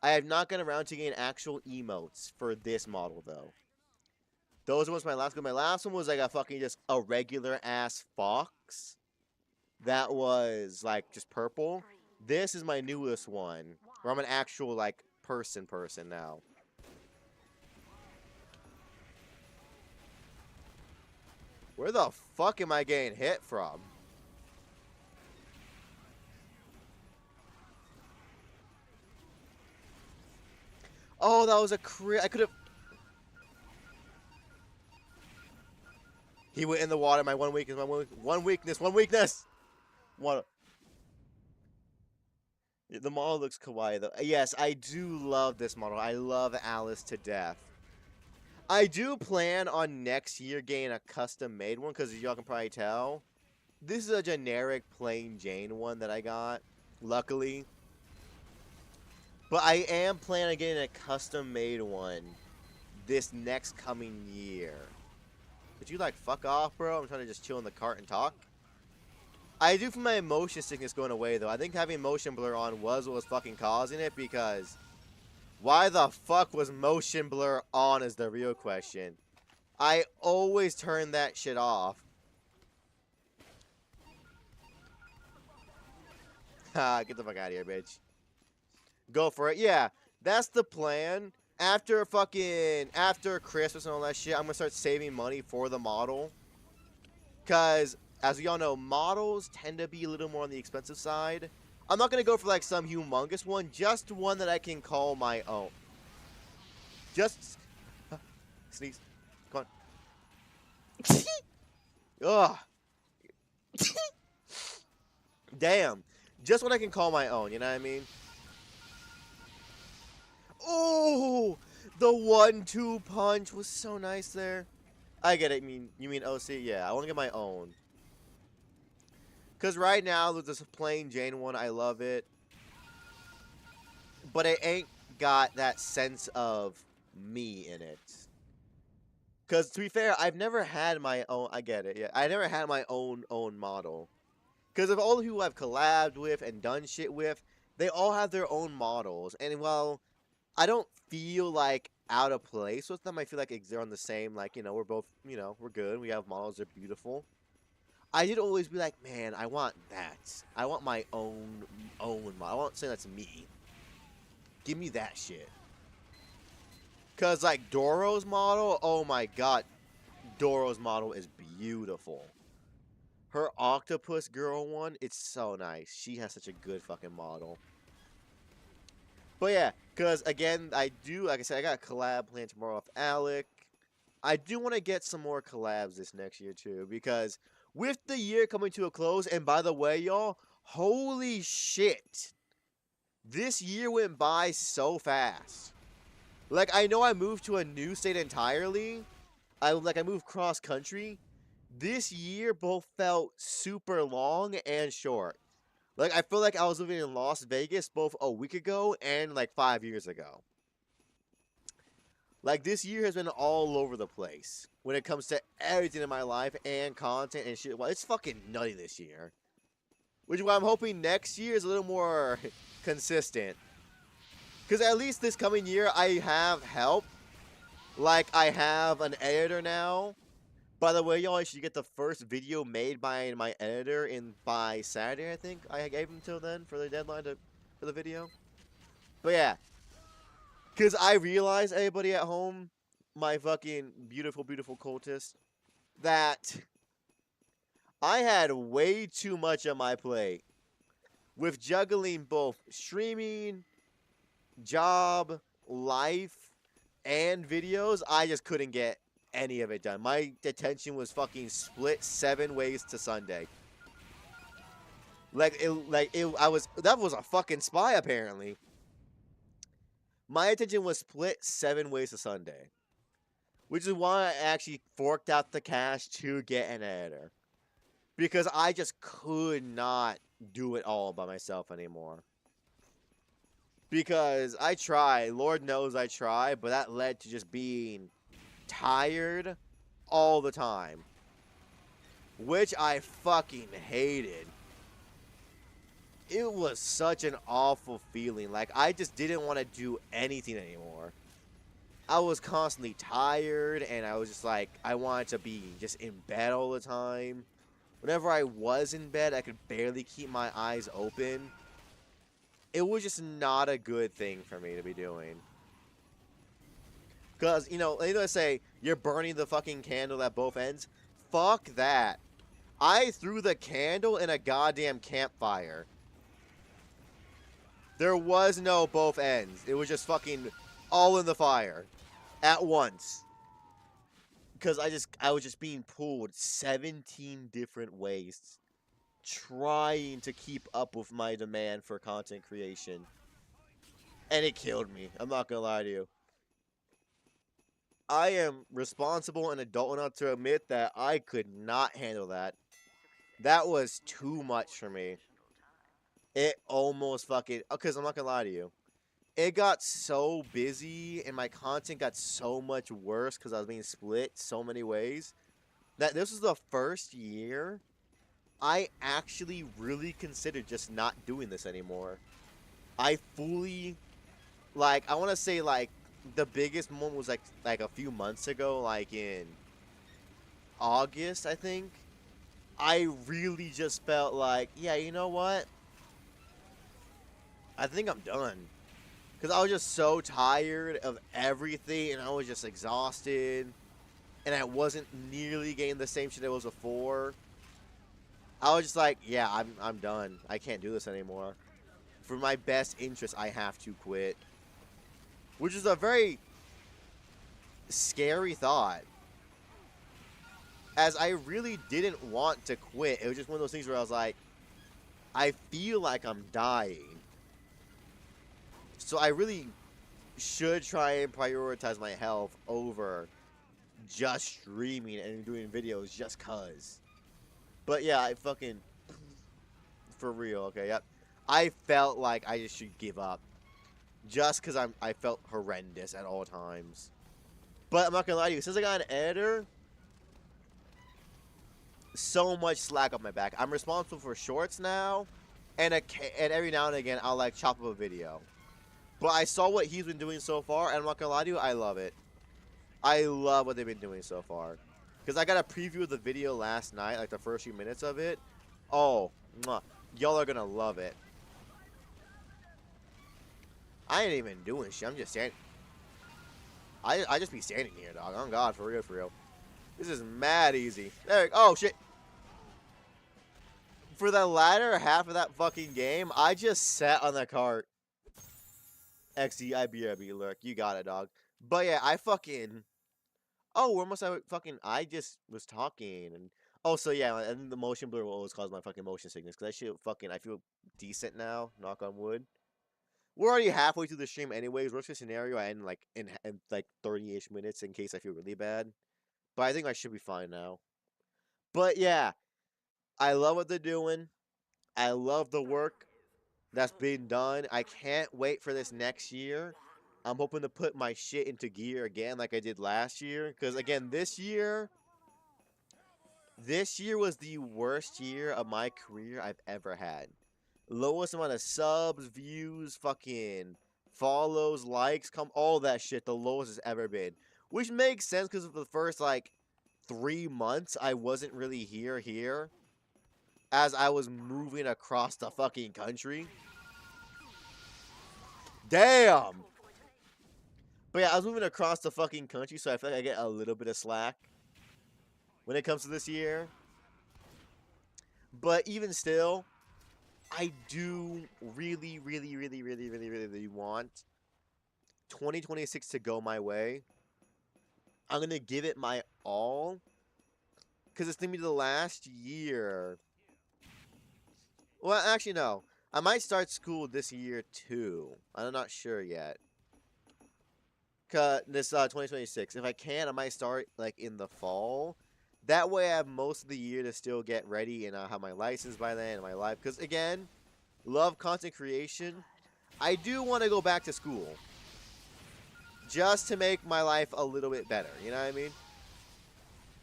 I have not gotten around to getting actual emotes for this model, though. Those ones my last one. My last one was like a fucking just a regular ass fox. That was like just purple. This is my newest one, where I'm an actual like person now. Where the fuck am I getting hit from? Oh, that was a crit. I could have... He went in the water. My one weakness. One weakness. One. The model looks kawaii, though. Yes, I do love this model. I love Alice to death. I do plan on next year getting a custom-made one, because as y'all can probably tell, this is a generic plain Jane one that I got, luckily. But I am planning on getting a custom-made one this next coming year. Would you, like, fuck off, bro? I'm trying to just chill in the cart and talk. I do feel my motion sickness going away, though. I think having motion blur on was what was fucking causing it, because... Why the fuck was motion blur on is the real question. I always turn that shit off. Ha, get the fuck out of here, bitch. Go for it. Yeah, that's the plan. After Christmas and all that shit, I'm gonna start saving money for the model. Because, as we all know, models tend to be a little more on the expensive side. I'm not going to go for, like, some humongous one. Just one that I can call my own. Just... Sneeze. Come on. Ugh. Damn. Just one I can call my own, you know what I mean? Oh! The 1-2 punch was so nice there. I get it. You mean OC? Yeah, I want to get my own. Because right now, there's this plain Jane one. I love it. But it ain't got that sense of me in it. Because, to be fair, I've never had my own... I get it, yeah. I never had my own model. Because of all the people I've collabed with and done shit with, they all have their own models, and while I don't feel like out of place with them, I feel like they're on the same, like, you know, we're both, you know, we're good, we have models, they're beautiful. I did always be like, man, I want that. I want my own model. I want something that's me. Give me that shit. Cause like Doro's model, oh my god, Doro's model is beautiful. Her octopus girl one, it's so nice. She has such a good fucking model. But yeah, because again, I do, like I said, I got a collab planned tomorrow with Alec. I do want to get some more collabs this next year too, because with the year coming to a close, and by the way, y'all, holy shit, this year went by so fast. Like, I know I moved to a new state entirely. I moved cross country. This year both felt super long and short. Like, I feel like I was living in Las Vegas both a week ago and like 5 years ago. Like, this year has been all over the place when it comes to everything in my life and content and shit. Well, it's fucking nutty this year. Which is why I'm hoping next year is a little more consistent. Because at least this coming year, I have help. Like, I have an editor now. By the way, y'all, I should get the first video made by my editor by Saturday, I think. I gave him till then for the deadline for the video. But yeah. Because I realized, everybody at home, my fucking beautiful, beautiful cultist, that I had way too much on my plate with juggling both streaming, job, life, and videos. I just couldn't get any of it done. My attention was fucking split 7 ways to Sunday. That was a fucking spy apparently. My attention was split 7 ways to Sunday. Which is why I actually forked out the cash to get an editor. Because I just could not do it all by myself anymore. Because I try, Lord knows I try, but that led to just being tired all the time. Which I fucking hated. It was such an awful feeling. Like, I just didn't want to do anything anymore. I was constantly tired, and I was just like, I wanted to be just in bed all the time. Whenever I was in bed, I could barely keep my eyes open. It was just not a good thing for me to be doing. Because, you know, they say, you're burning the fucking candle at both ends. Fuck that. I threw the candle in a goddamn campfire. There was no both ends. It was just fucking all in the fire. At once. Because I was just being pulled 17 different ways. Trying to keep up with my demand for content creation. And it killed me. I'm not gonna lie to you. I am responsible and adult enough to admit that I could not handle that. That was too much for me. It almost fucking... Because I'm not gonna lie to you. It got so busy and my content got so much worse because I was being split so many ways that this was the first year I actually really considered just not doing this anymore. I fully... Like, I want to say, like, the biggest moment was, like a few months ago, like in August, I think. I really just felt like, yeah, you know what? I think I'm done. Because I was just so tired of everything, and I was just exhausted. And I wasn't nearly getting the same shit I was before. I was just like, yeah, I'm done. I can't do this anymore. For my best interest, I have to quit. Which is a very scary thought. As I really didn't want to quit. It was just one of those things where I was like, I feel like I'm dying. So I really should try and prioritize my health over just streaming and doing videos just cuz. But yeah, I fucking... For real, okay, yep. I felt like I just should give up. Just because I felt horrendous at all times. But I'm not gonna lie to you, since I got an editor, so much slack on my back. I'm responsible for shorts now, and every now and again I'll like chop up a video. But I saw what he's been doing so far, and I'm not gonna lie to you, I love it. I love what they've been doing so far. Because I got a preview of the video last night, like the first few minutes of it. Oh, y'all are gonna love it. I ain't even doing shit. I'm just standing. I just be standing here, dog. Oh God, for real, for real. This is mad easy. There. Oh shit. For the latter half of that fucking game, I just sat on the cart. XD, IBRB, lurk. You got it, dog. But yeah, I fucking. Oh, where must I fucking? I just was talking and. Oh, so yeah, and the motion blur will always cause my fucking motion sickness because I should fucking. I feel decent now. Knock on wood. We're already halfway through the stream, anyways. Worst case scenario, I end like in like 30-ish minutes in case I feel really bad. But I think I should be fine now. But yeah, I love what they're doing. I love the work that's being done. I can't wait for this next year. I'm hoping to put my shit into gear again like I did last year. Because, again, this year was the worst year of my career I've ever had. Lowest amount of subs, views, fucking follows, likes, all that shit, the lowest it's ever been. Which makes sense because of the first, like, 3 months I wasn't really here, as I was moving across the fucking country. Damn! But yeah, I was moving across the fucking country, so I feel like I get a little bit of slack when it comes to this year. But even still, I do really want 2026 to go my way. I'm going to give it my all. Because it's going to be the last year. Well, actually, no. I might start school this year, too. I'm not sure yet. This 2026. If I can, I might start, like, in the fall. That way I have most of the year to still get ready and I'll have my license by then and my life. Because, again, love content creation. I do want to go back to school. Just to make my life a little bit better. You know what I mean?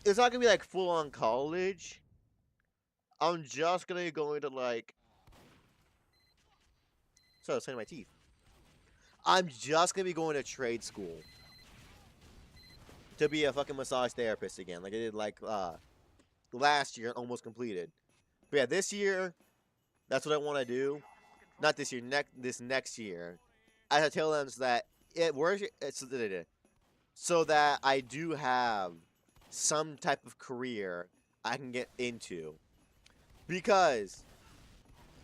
It's not going to be, like, full-on college. I'm just going to go into, like... So, I was cleaning my teeth. I'm just going to be going to trade school. To be a fucking massage therapist again. Like I did, like, last year and almost completed. But yeah, this year, that's what I want to do. Not this year, this next year. I have to tell them that so that I do have some type of career I can get into. Because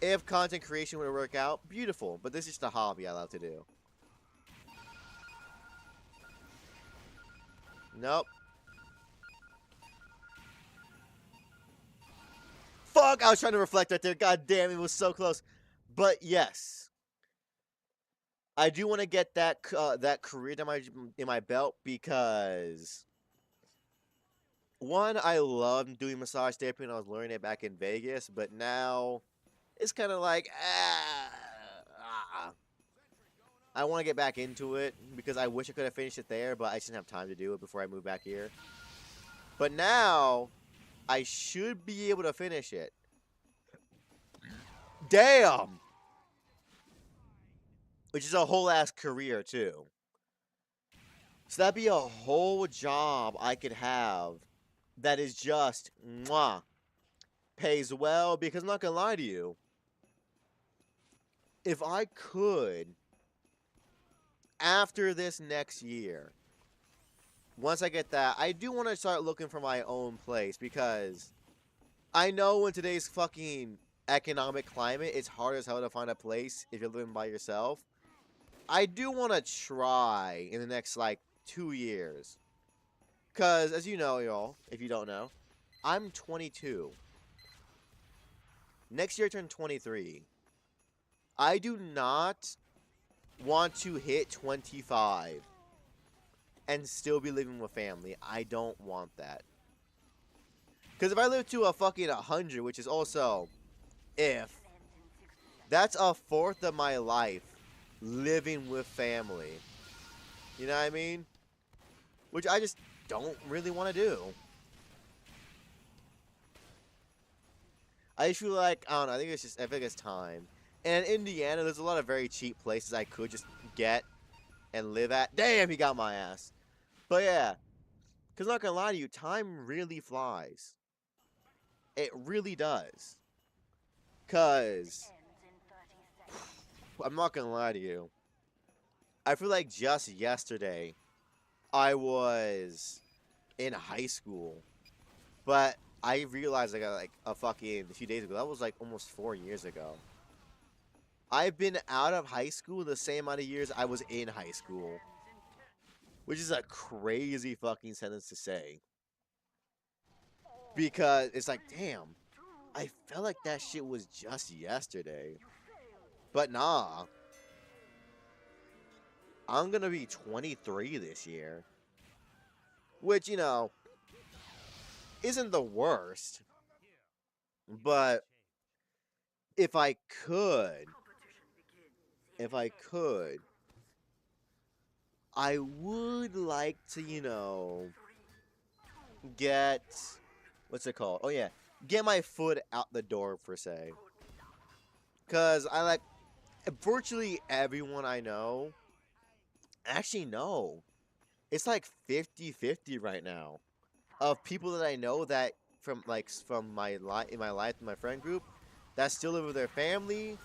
if content creation were to work out, beautiful. But this is just a hobby I love to do. Nope. Fuck! I was trying to reflect right there. God damn, it was so close. But yes, I do want to get that career in my belt because one, I loved doing massage therapy when I was learning it back in Vegas, but now it's kind of like I want to get back into it because I wish I could have finished it there, but I just didn't have time to do it before I moved back here. But now I should be able to finish it. Damn! Which is a whole ass career too. So that'd be a whole job I could have that is just pays well, because I'm not gonna lie to you. If I could, after this next year, once I get that, I do want to start looking for my own place, because I know in today's fucking economic climate, it's hard as hell to find a place if you're living by yourself. I do want to try in the next, like, 2 years. Because, as you know, y'all, if you don't know, I'm 22. Next year I turn 23. I do not want to hit 25 and still be living with family. I don't want that. Because if I live to a fucking 100, which is also, that's a fourth of my life living with family. You know what I mean? Which I just don't really want to do. I just feel like, I don't know, I think it's time. And in Indiana, there's a lot of very cheap places I could just get and live at. Damn, he got my ass. But yeah, because not gonna lie to you, time really flies. It really does. Because, I'm not gonna lie to you, I feel like just yesterday, I was in high school. But I realized I got like a few days ago, that was like almost 4 years ago. I've been out of high school the same amount of years I was in high school. Which is a crazy fucking sentence to say. Because it's like, damn, I felt like that shit was just yesterday. But nah. I'm gonna be 23 this year. Which, isn't the worst. But if I could, if I could, I would like to, get, what's it called? Oh yeah, get my foot out the door per se. Cause I like virtually everyone I know. Actually, no, it's like 50-50 right now of people that I know that from my life in my friend group that still live with their family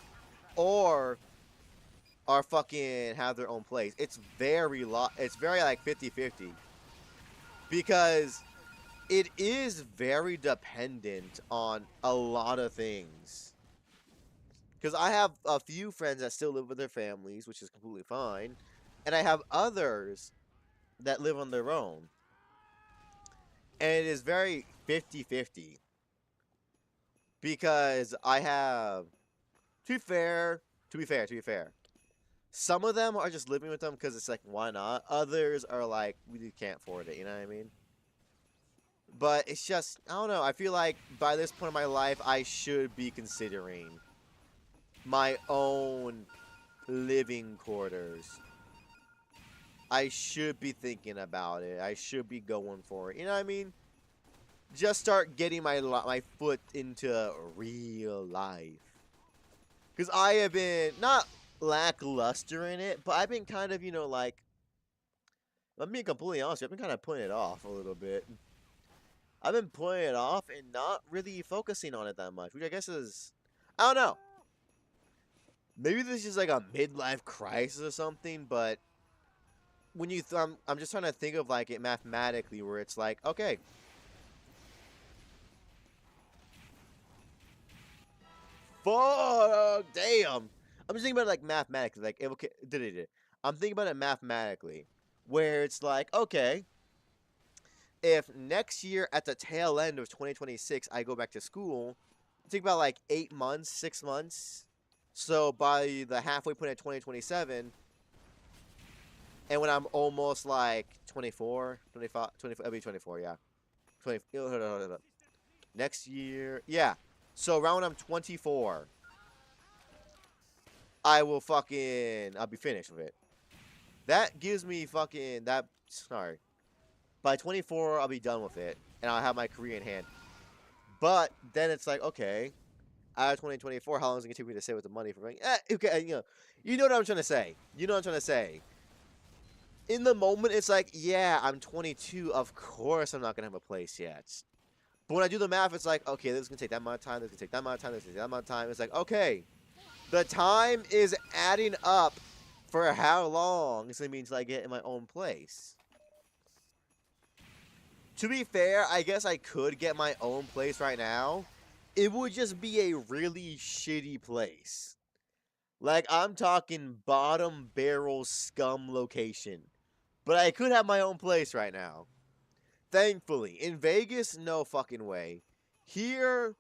or are fucking have their own place. It's very like 50-50 because it is very dependent on a lot of things. Because I have a few friends that still live with their families, which is completely fine, and I have others that live on their own. And it is very 50-50 because I have, to be fair, some of them are just living with them because it's like, why not? Others are like, we can't afford it, you know what I mean? But it's just, I don't know, I feel like by this point in my life, I should be considering my own living quarters. I should be thinking about it. I should be going for it. You know what I mean? Just start getting my foot into real life. Because I have been, not lackluster in it, but I've been kind of, like, I'm being completely honest, I've been kind of putting it off a little bit. I've been putting it off and not really focusing on it that much, which I guess is, I don't know. Maybe this is like a midlife crisis or something, but when I'm just trying to think of like it mathematically, where it's like, okay, fuck, damn. I'm just thinking about it like mathematically, like okay, I'm thinking about it mathematically, where it's like, okay, if next year at the tail end of 2026 I go back to school, think about like 8 months, 6 months. So by the halfway point of 2027, and when I'm almost like 24, 25, 24, I'll be 24, yeah. 20, hold on. Next year, yeah. So around when I'm 24, I'll be finished with it. That gives me sorry. By 24, I'll be done with it, and I'll have my career in hand. But then it's like, okay, out of 2024, how long is it going to take me to save up the money for going? Okay, you know what I'm trying to say. You know what I'm trying to say. In the moment, it's like, yeah, I'm 22. Of course I'm not going to have a place yet. But when I do the math, it's like, okay, this is going to take that amount of time, this is going to take that amount of time, this is going to take that amount of time. It's like, okay, the time is adding up for how long it's going to be until I get in my own place. To be fair, I guess I could get my own place right now. It would just be a really shitty place. Like, I'm talking bottom barrel scum location. But I could have my own place right now. Thankfully. In Vegas, no fucking way. Here,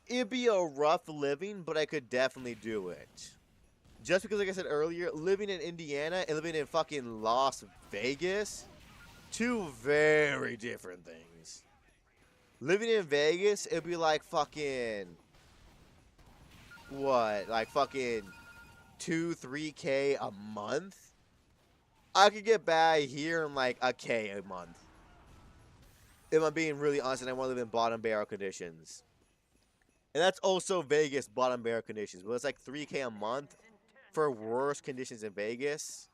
it'd be a rough living, but I could definitely do it. Just because, like I said earlier, living in Indiana and living in fucking Las Vegas, two very different things. Living in Vegas, it'd be like fucking, what, like fucking 2-3K a month? I could get by here in like a K a month. If I'm being really honest and I want to live in bottom barrel conditions. And that's also Vegas bottom barrel conditions. But it's like 3K a month for worse conditions in Vegas.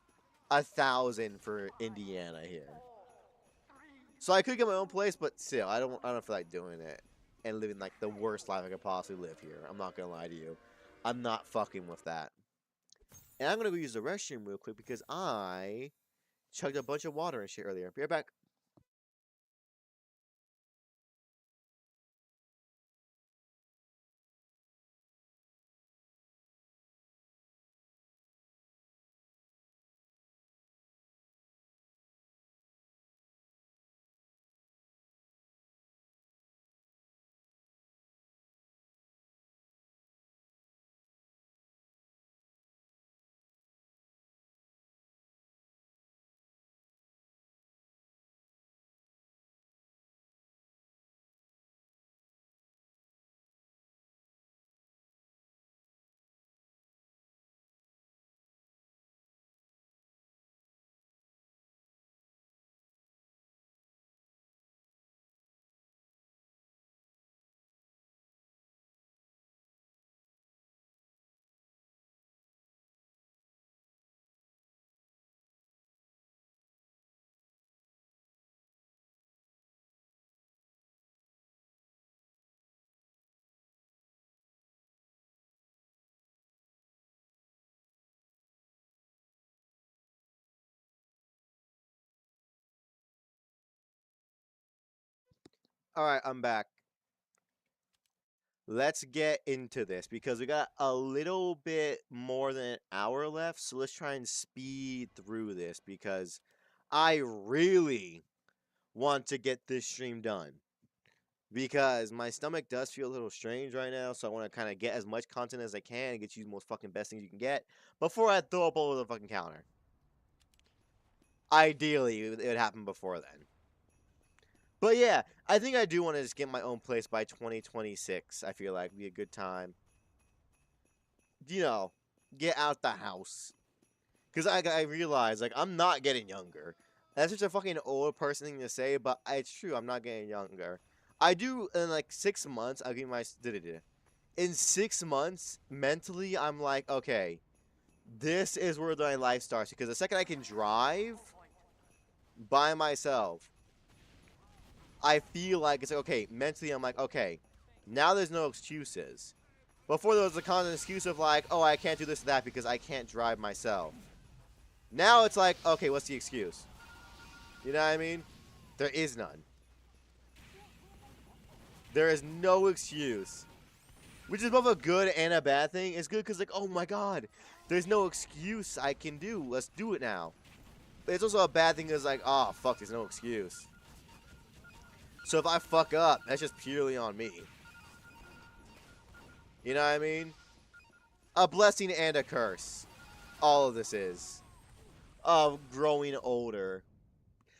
1,000 for Indiana here. So I could get my own place, but still, I don't feel like doing it and living like the worst life I could possibly live here. I'm not gonna lie to you. I'm not fucking with that. And I'm gonna go use the restroom real quick because I chugged a bunch of water and shit earlier. Be right back. All right, I'm back. Let's get into this because we got a little bit more than an hour left. So let's try and speed through this because I really want to get this stream done. Because my stomach does feel a little strange right now, so I want to kind of get as much content as I can and get you the most fucking best things you can get before I throw up over the fucking counter. Ideally, it would happen before then. But yeah, I think I do want to just get my own place by 2026. I feel like would be a good time. You know, get out the house. Because I realize, like, I'm not getting younger. That's such a fucking old person thing to say, but it's true. I'm not getting younger. I do, in like 6 months, I'll give my. In 6 months, mentally, I'm like, okay, this is where my life starts. Because the second I can drive by myself, I feel like it's like, okay, mentally, I'm like, okay, now there's no excuses. Before there was a constant excuse of like, oh, I can't do this or that because I can't drive myself. Now it's like, okay, what's the excuse? You know what I mean? There is none. There is no excuse. Which is both a good and a bad thing. It's good because, like, oh my god, there's no excuse I can do. Let's do it now. But it's also a bad thing because, like, oh, fuck, there's no excuse. So if I fuck up, that's just purely on me. You know what I mean? A blessing and a curse. All of this is. Of growing older.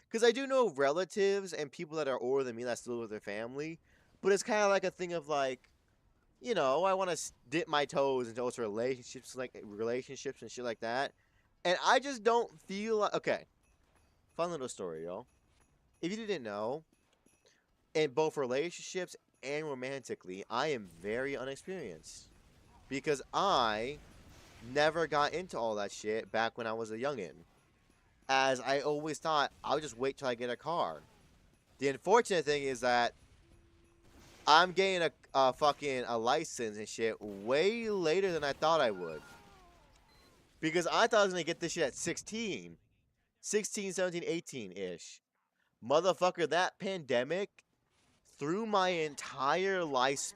Because I do know relatives and people that are older than me that still live with their family. But it's kind of like a thing of like, you know, I want to dip my toes into also relationships and shit like that. And I just don't feel like, okay, fun little story, y'all. If you didn't know, in both relationships and romantically, I am very unexperienced. Because I never got into all that shit back when I was a youngin'. As I always thought, I'll just wait till I get a car. The unfortunate thing is that I'm getting a fucking a license and shit way later than I thought I would. Because I thought I was going to get this shit at 16. 16, 17, 18-ish. Motherfucker, that pandemic threw my entire life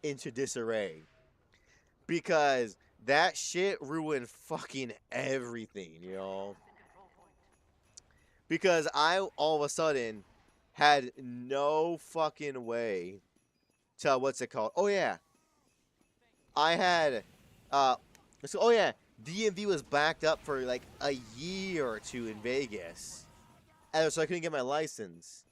into disarray. Because that shit ruined fucking everything, you know? Because I, all of a sudden, had no fucking way to, what's it called? Oh, yeah. I had, so, oh, yeah. DMV was backed up for, like, a year or two in Vegas. And so I couldn't get my license.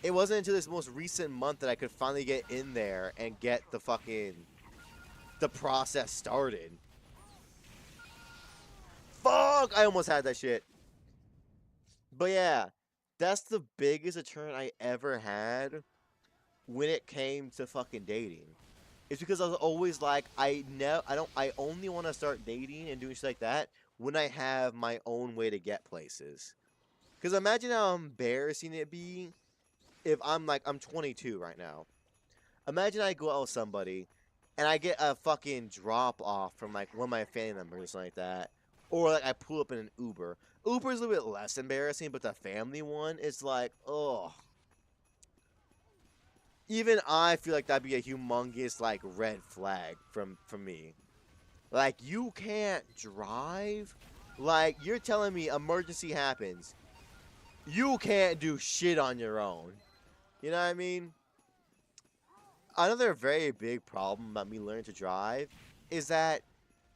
It wasn't until this most recent month that I could finally get in there and get the fucking, the process started. Fuck! I almost had that shit. But yeah, that's the biggest deterrent I ever had when it came to fucking dating. It's because I was always like, I only want to start dating and doing shit like that when I have my own way to get places. Because imagine how embarrassing it'd be if I'm 22 right now. Imagine I go out with somebody and I get a fucking drop off from like one of my family members or something like that. Or like I pull up in an Uber. Uber's a little bit less embarrassing, but the family one is like, oh. Even I feel like that'd be a humongous like red flag from me. Like, you can't drive? Like, you're telling me emergency happens. You can't do shit on your own. You know what I mean? Another very big problem about me learning to drive is that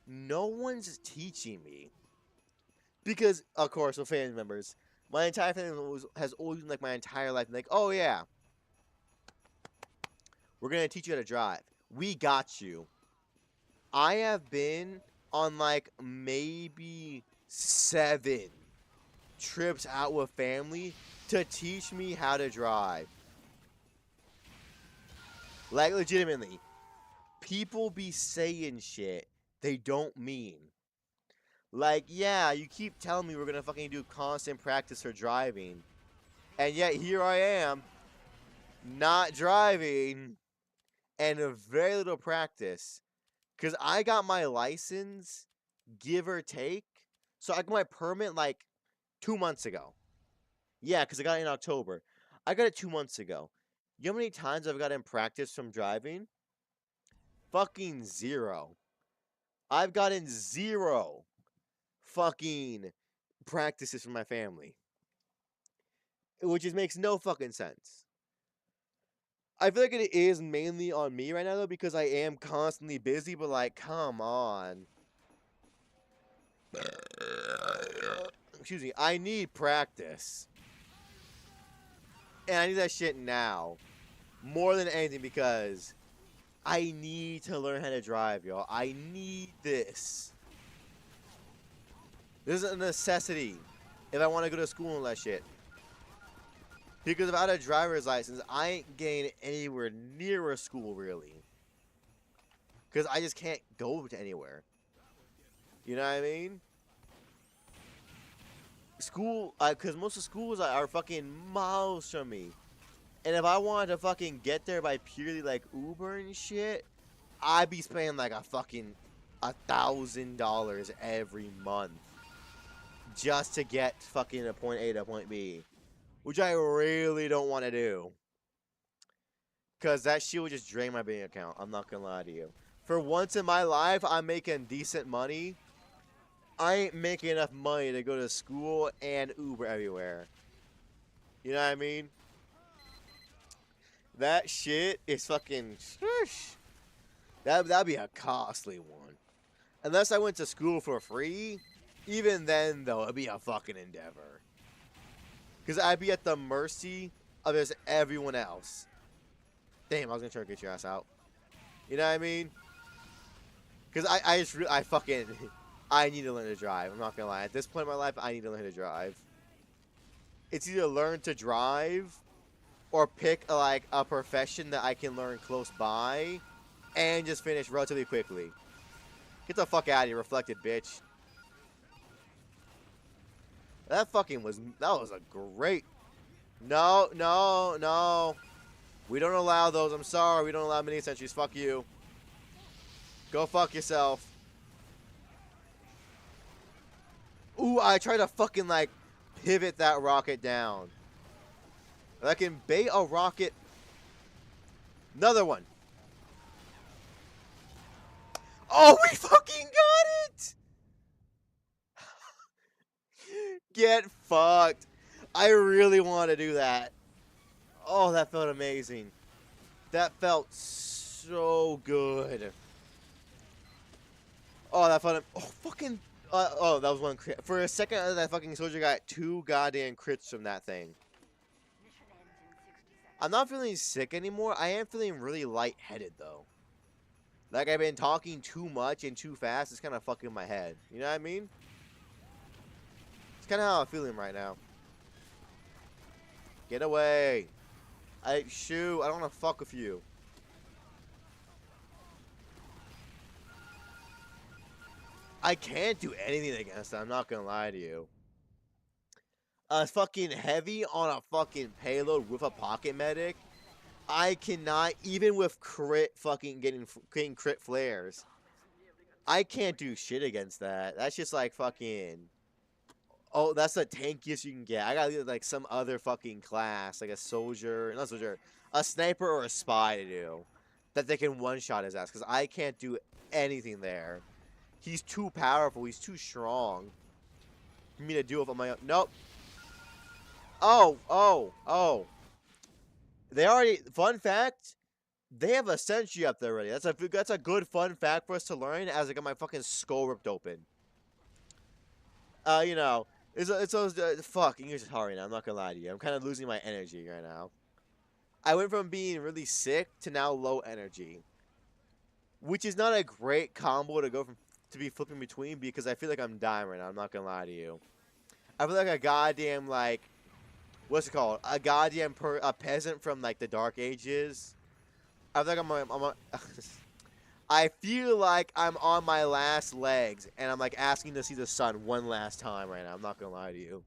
no one's teaching me. Because, of course, with family members, my entire family has always been like my entire life. Like, oh yeah, we're going to teach you how to drive. We got you. I have been on like maybe 7 trips out with family to teach me how to drive. Like, legitimately, people be saying shit they don't mean. Like, yeah, you keep telling me we're gonna fucking do constant practice for driving, and yet here I am, not driving, and very little practice. Because I got my license, give or take, so I got my permit like 2 months ago. Yeah, because I got it in October. I got it 2 months ago. You know how many times I've gotten practice from driving? Fucking 0. I've gotten 0 fucking practices from my family. Which just makes no fucking sense. I feel like it is mainly on me right now, though, because I am constantly busy, but, like, come on. Excuse me. I need practice. And I need that shit now. More than anything, because I need to learn how to drive, y'all. I need this. This is a necessity if I want to go to school and all that shit. Because without a driver's license, I ain't getting anywhere near a school, really. Because I just can't go to anywhere. You know what I mean? School, because most of schools are fucking miles from me. And if I wanted to fucking get there by purely, like, Uber and shit, I'd be spending, like, a fucking $1,000 every month. Just to get fucking a point A to point B. Which I really don't want to do. Because that shit would just drain my bank account. I'm not going to lie to you. For once in my life, I'm making decent money. I ain't making enough money to go to school and Uber everywhere. You know what I mean? That shit is fucking... That'd be a costly one. Unless I went to school for free. Even then, though, it'd be a fucking endeavor. Because I'd be at the mercy of just everyone else. Damn, I was going to try to get your ass out. You know what I mean? Because I fucking... I need to learn to drive. I'm not going to lie. At this point in my life, I need to learn to drive. It's either learn to drive or pick, a profession that I can learn close by and just finish relatively quickly. Get the fuck out of here, reflected bitch. That was a great... No, no, no. We don't allow those. I'm sorry. We don't allow mini sentries. Fuck you. Go fuck yourself. Ooh, I tried to fucking, pivot that rocket down. I can bait a rocket. Another one. Oh, we fucking got it! Get fucked. I really want to do that. Oh, that felt amazing. That felt so good. Oh, that felt... Oh, fucking... oh, that was one crit. For a second, that fucking soldier got 2 goddamn crits from that thing. I'm not feeling sick anymore. I am feeling really lightheaded, though. Like, I've been talking too much and too fast. It's kind of fucking my head. You know what I mean? It's kind of how I'm feeling right now. Get away. Shoo, I don't want to fuck with you. I can't do anything against that, I'm not gonna lie to you. Fucking heavy on a fucking payload with a pocket medic. I cannot, even with crit fucking getting crit flares. I can't do shit against that. That's just like fucking. Oh, that's the tankiest you can get. I gotta get like some other fucking class, like a soldier, not soldier, a sniper or a spy to do. That they can one-shot his ass, because I can't do anything there. He's too powerful, he's too strong for me to do it on my own. Nope. Oh. They already, fun fact, they have a sentry up there already. That's a good fun fact for us to learn as I got my fucking skull ripped open. You know, fuck, English is hard right now, I'm not gonna lie to you. I'm kind of losing my energy right now. I went from being really sick to now low energy. Which is not a great combo to to be flipping between, because I feel like I'm dying right now, I'm not gonna lie to you. I feel like a goddamn, like, what's it called? A goddamn a peasant from, like, the Dark Ages. I feel like I feel like I'm on my last legs, and I'm, like, asking to see the sun one last time right now. I'm not gonna lie to you.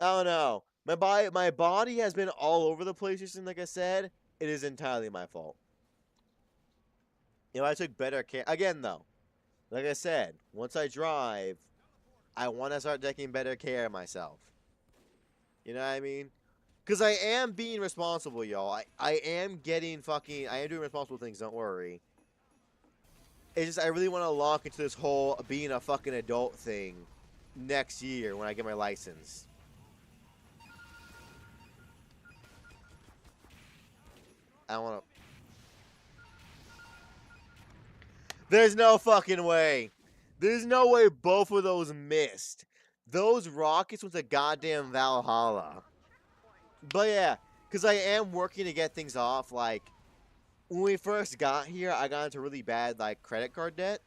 I don't know. My body has been all over the place recently, like I said. It is entirely my fault. You know, I took better care. Again, though, like I said, once I drive, I want to start taking better care of myself. You know what I mean? Because I am being responsible, y'all. I am doing responsible things, don't worry. It's just, I really want to lock into this whole being a fucking adult thing next year when I get my license. I want to... There's no fucking way. There's no way both of those missed. Those rockets went to goddamn Valhalla. But yeah, because I am working to get things off. Like, when we first got here, I got into really bad, like, credit card debt.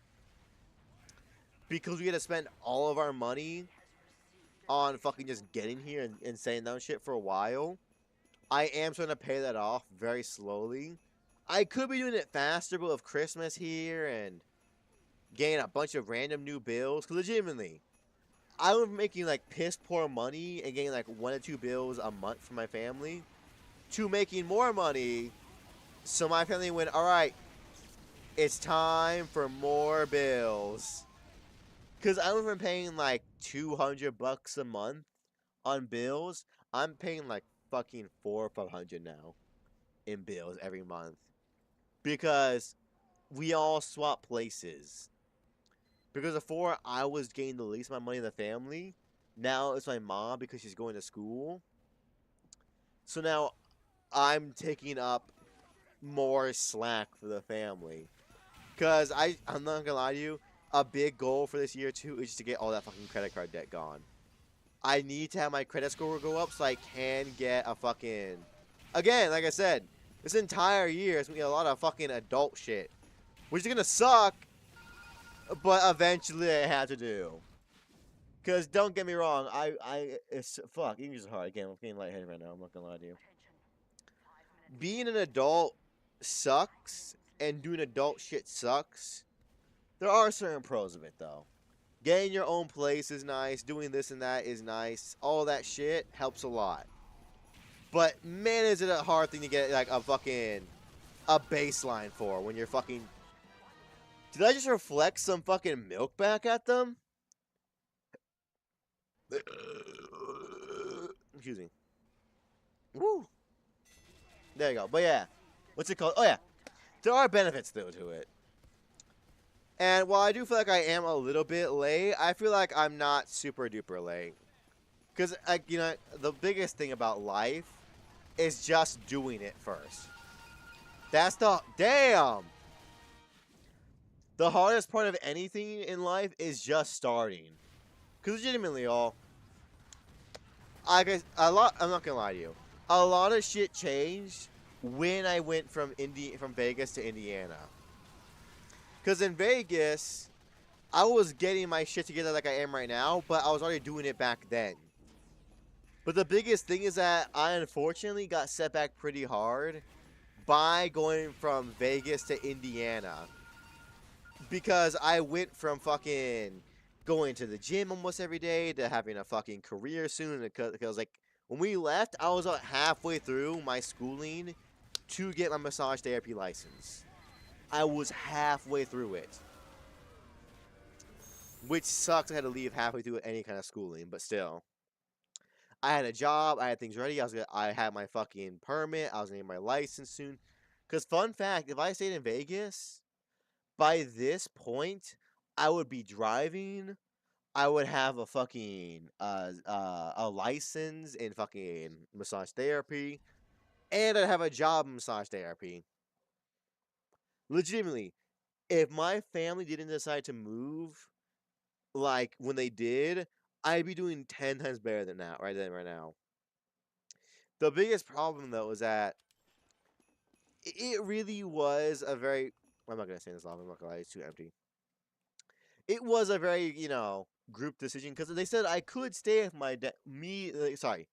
Because we had to spend all of our money on fucking just getting here and saying that shit for a while. I am trying to pay that off very slowly. I could be doing it faster, but with Christmas here and getting a bunch of random new bills. Because legitimately, I was making like piss poor money and getting like 1 or 2 bills a month from my family to making more money. So my family went, alright, it's time for more bills. Because I went from paying like $200 a month on bills. I'm paying like fucking $400 or $500 now in bills every month. Because we all swap places. Because before I was getting the least amount of money in the family, now it's my mom because she's going to school. So now I'm taking up more slack for the family. Because I'm not gonna lie to you, a big goal for this year too is just to get all that fucking credit card debt gone. I need to have my credit score go up so I can get a fucking... Again, like I said, this entire year is gonna be a lot of fucking adult shit. Which is gonna suck, but eventually I had to do. Because don't get me wrong, fuck, English is hard. Again, I'm getting lightheaded right now, I'm not gonna lie to you. Being an adult sucks, and doing adult shit sucks. There are certain pros of it, though. Getting your own place is nice, doing this and that is nice. All that shit helps a lot. But, man, is it a hard thing to get, like, a baseline for when you're fucking... Did I just reflect some fucking milk back at them? Excuse me. Woo! There you go. But yeah. What's it called? Oh yeah. There are benefits though to it. And while I do feel like I am a little bit late, I feel like I'm not super duper late. Because, you know, the biggest thing about life is just doing it first. That's the... Damn! The hardest part of anything in life is just starting. Because legitimately, y'all, I'm not gonna lie to you. A lot of shit changed when I went from Vegas to Indiana. Because in Vegas, I was getting my shit together like I am right now, but I was already doing it back then. But the biggest thing is that I unfortunately got set back pretty hard by going from Vegas to Indiana. Because I went from fucking going to the gym almost every day to having a fucking career soon. Because like when we left, I was about halfway through my schooling to get my massage therapy license. I was halfway through it, which sucks. I had to leave halfway through any kind of schooling, but still. I had a job. I had things ready. I had my fucking permit. I was gonna get my license soon. Cause fun fact, if I stayed in Vegas, by this point, I would be driving. I would have a fucking a license in fucking massage therapy, and I'd have a job in massage therapy. Legitimately, if my family didn't decide to move, like when they did, I'd be doing 10 times better than that right now. The biggest problem though is that it really was a very. I'm not gonna say this loud. I'm not gonna lie. It's too empty. It was a very group decision because they said I could stay if my dad. Sorry.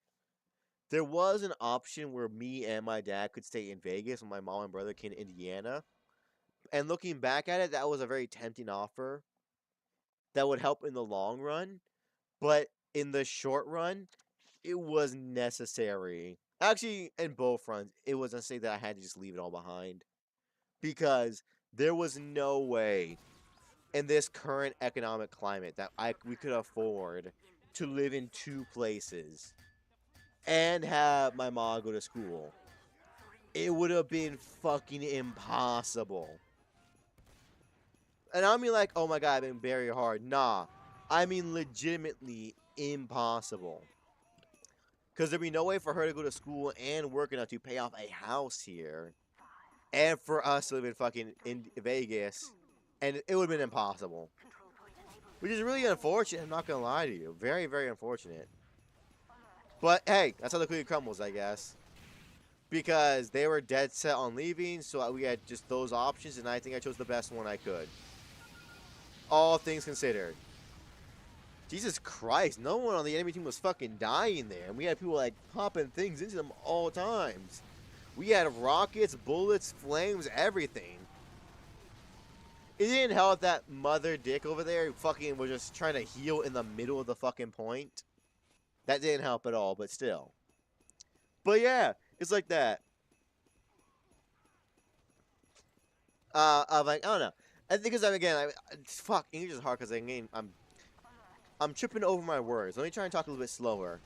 There was an option where me and my dad could stay in Vegas when my mom and brother came to Indiana. And looking back at it, that was a very tempting offer that would help in the long run. But in the short run, it was necessary. Actually, in both fronts, it was necessary that I had to just leave it all behind. Because there was no way in this current economic climate that we could afford to live in two places and have my mom go to school. It would have been fucking impossible. And I mean like, oh my god, I've been very hard. Nah. I mean legitimately impossible. Because there'd be no way for her to go to school and work enough to pay off a house here. And for us to live in fucking in Vegas. And it would have been impossible. Which is really unfortunate, I'm not going to lie to you. Very, very unfortunate. But hey, that's how the cookie crumbles, I guess. Because they were dead set on leaving, so we had just those options, and I think I chose the best one I could. All things considered. Jesus Christ, no one on the enemy team was fucking dying there. And we had people like popping things into them all times. We had rockets, bullets, flames, everything. It didn't help that mother dick over there fucking was just trying to heal in the middle of the fucking point. That didn't help at all, but still. But yeah, it's like that. I'm like, I don't know. I think because fuck, English is hard because again, I'm tripping over my words. Let me try and talk a little bit slower.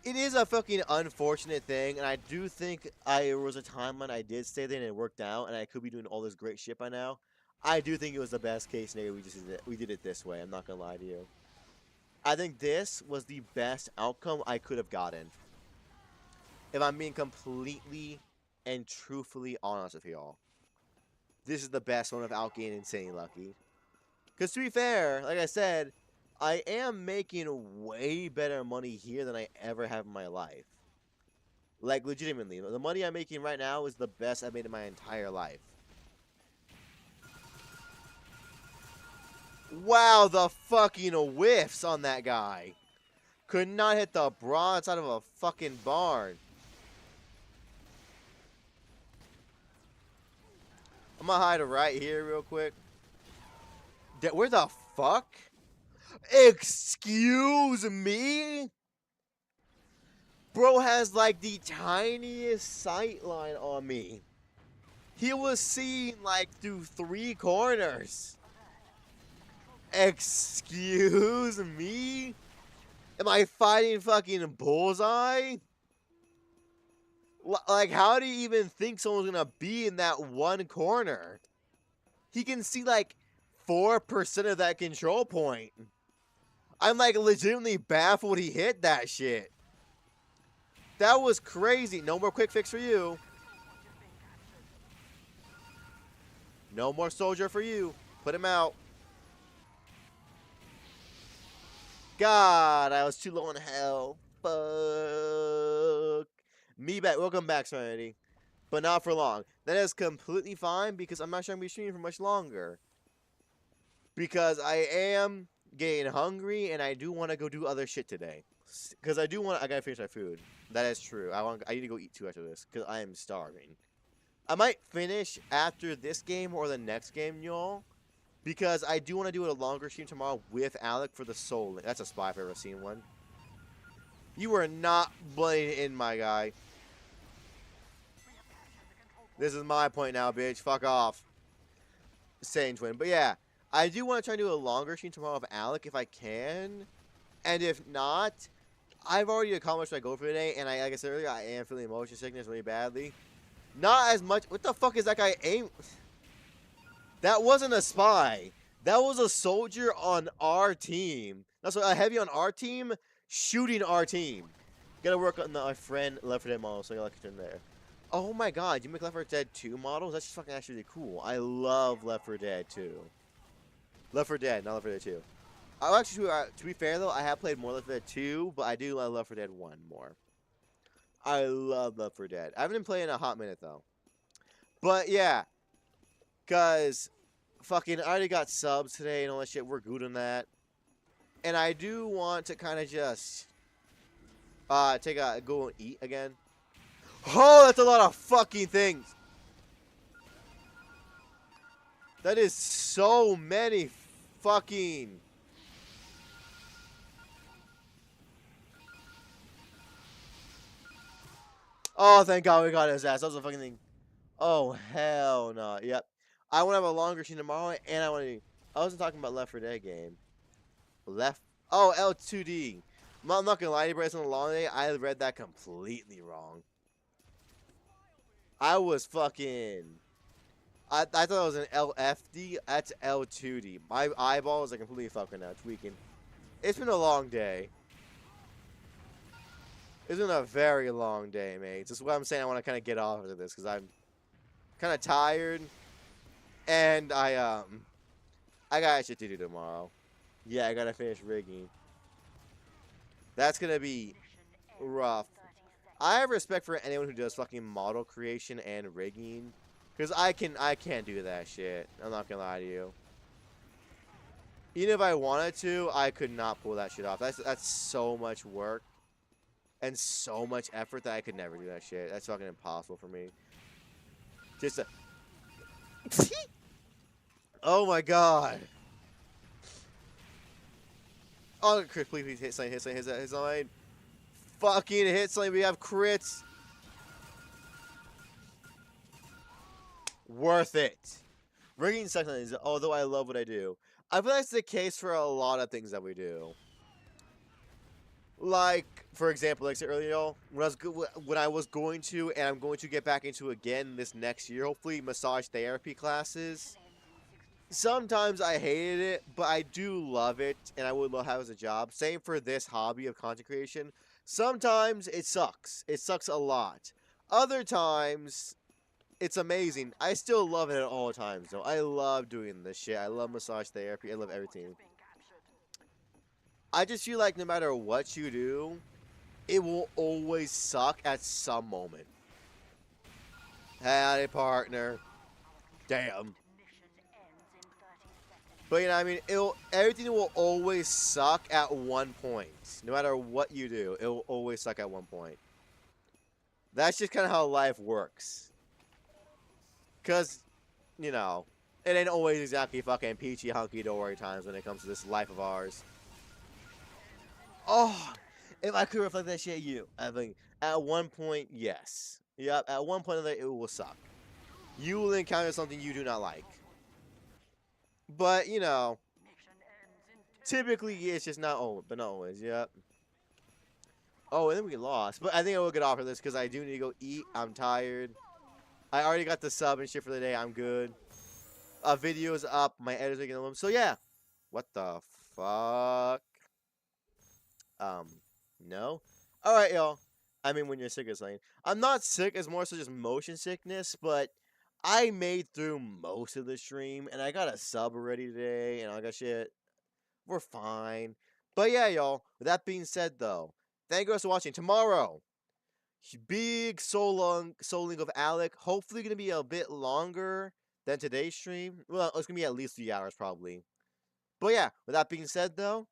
It is a fucking unfortunate thing, and I do think there was a time when I did stay there and it worked out, and I could be doing all this great shit by now. I do think it was the best case scenario. We did it this way. I'm not gonna lie to you. I think this was the best outcome I could have gotten. If I'm being completely and truthfully honest with y'all. This is the best one without getting insanely lucky. Because to be fair, like I said, I am making way better money here than I ever have in my life. Like, legitimately. The money I'm making right now is the best I've made in my entire life. Wow, the fucking whiffs on that guy. Could not hit the broadside of a fucking barn. I'm gonna hide right here real quick. Where the fuck? Excuse me? Bro has like the tiniest sight line on me. He was seeing like through 3 corners. Excuse me? Am I fighting fucking bullseye? Like, how do you even think someone's gonna be in that one corner? He can see like 4% of that control point. I'm like legitimately baffled he hit that shit. That was crazy. No more quick fix for you. No more soldier for you. Put him out. God, I was too low on health. Fuck. Me back. Welcome back, Serenity. But not for long. That is completely fine because I'm not sure I'm going to be streaming for much longer. Because I am getting hungry and I do want to go do other shit today. Because I gotta finish my food. That is true. I need to go eat 2 after this because I am starving. I might finish after this game or the next game, y'all. Because I do want to do a longer stream tomorrow with Alec for the Soul Link. That's a spy if I've ever seen one. You are not blending in, my guy. This is my point now, bitch. Fuck off. Saiyan Twin. But yeah, I do want to try and do a longer stream tomorrow with Alec if I can. And if not, I've already accomplished my goal for today. And like I said earlier, I am feeling motion sickness really badly. Not as much. What the fuck is that guy aim? That wasn't a spy. That was a soldier on our team. That's a heavy on our team shooting our team. Gotta work on my friend Left 4 Dead model, so I got in there. Oh my god, you make Left 4 Dead 2 models? That's just fucking actually really cool. I love Left 4 Dead 2. Left 4 Dead, not Left 4 Dead 2. I actually, to be fair though, I have played more Left 4 Dead 2, but I do love Left 4 Dead 1 more. I love Left 4 Dead. I haven't been playing in a hot minute though. But yeah, cause fucking I already got subs today and all that shit. We're good on that. And I do want to kind of just go and eat again. Oh, that's a lot of fucking things. That is so many fucking. Oh, thank God we got his ass. That was a fucking thing. Oh, hell no. Yep. I want to have a longer stream tomorrow, and I want to. I wasn't talking about Left 4 Dead game. Oh, L2D. I'm not gonna lie to you, but it's on a long day. I read that completely wrong. I was fucking. I thought it was an LFD. That's L2D. My eyeballs are completely fucking now, tweaking. It's been a long day. It's been a very long day, mates. That's what I'm saying. I want to kind of get off of this because I'm kind of tired, and I got shit to do tomorrow. Yeah, I gotta finish rigging. That's gonna be rough. I have respect for anyone who does fucking model creation and rigging, because I can't do that shit. I'm not gonna lie to you. Even if I wanted to, I could not pull that shit off. That's so much work and so much effort that I could never do that shit. That's fucking impossible for me. Just a oh my god. Oh, Chris, please hit something, hit something. Fucking hit something, we have crits. Worth it. Rigging sucks on these, although I love what I do. I feel that's the case for a lot of things that we do. Like, for example, like I said earlier, when I was going to, and I'm going to get back into again this next year, hopefully, massage therapy classes. Sometimes I hated it, but I do love it, and I would love to have it as a job. Same for this hobby of content creation. Sometimes it sucks. It sucks a lot. Other times, it's amazing. I still love it at all times, though. I love doing this shit. I love massage therapy. I love everything. I just feel like no matter what you do, it will always suck at some moment. Howdy, partner. Damn. But you know, I mean, everything will always suck at one point. No matter what you do, it will always suck at one point. That's just kind of how life works. Cause, you know, it ain't always exactly fucking peachy hunky-dory times when it comes to this life of ours. Oh, if I could reflect that shit at you, I think at one point, yes. Yep, at one point it will suck. You will encounter something you do not like. But, you know, typically it's just not always, but not always, yep. Oh, and then we get lost. But I think I will get off of this because I do need to go eat. I'm tired. I already got the sub and shit for the day. I'm good. Video's up. My editor's getting them. So, yeah. What the fuck? No? Alright, y'all. I mean, when you're sick or something. I'm not sick. It's more so just motion sickness, but I made through most of the stream, and I got a sub already today, and I got shit. We're fine. But yeah, y'all, with that being said, though, thank you guys for watching. Tomorrow, big Soul Link of Alec. Hopefully going to be a bit longer than today's stream. Well, it's going to be at least 3 hours, probably. But yeah, with that being said, though,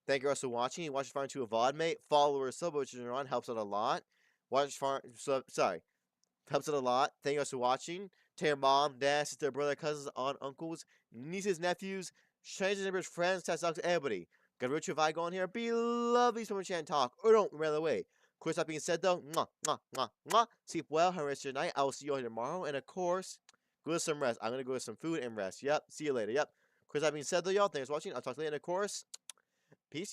thank you guys for watching. Watch Farm to a VOD, mate. Follow or sub, which is on. Helps out a lot. Watch Farm... helps out a lot. Thank you guys for watching. to your mom, dad, sister, brother, cousins, aunt, uncles, nieces, nephews, strangers, neighbors, friends, test dogs, everybody. Got a ritual vibe going here. Be lovely, someone chat and talk, or don't run away. Of course, that being said, though, mwah, mwah, mwah, mwah. Sleep well, have a rest of your night. I will see you all tomorrow, and of course, go to some rest. I'm gonna go to some food and rest. Yep, see you later. Yep. Of course, that being said, though, y'all, thanks for watching. I'll talk to you later. And of course, peace.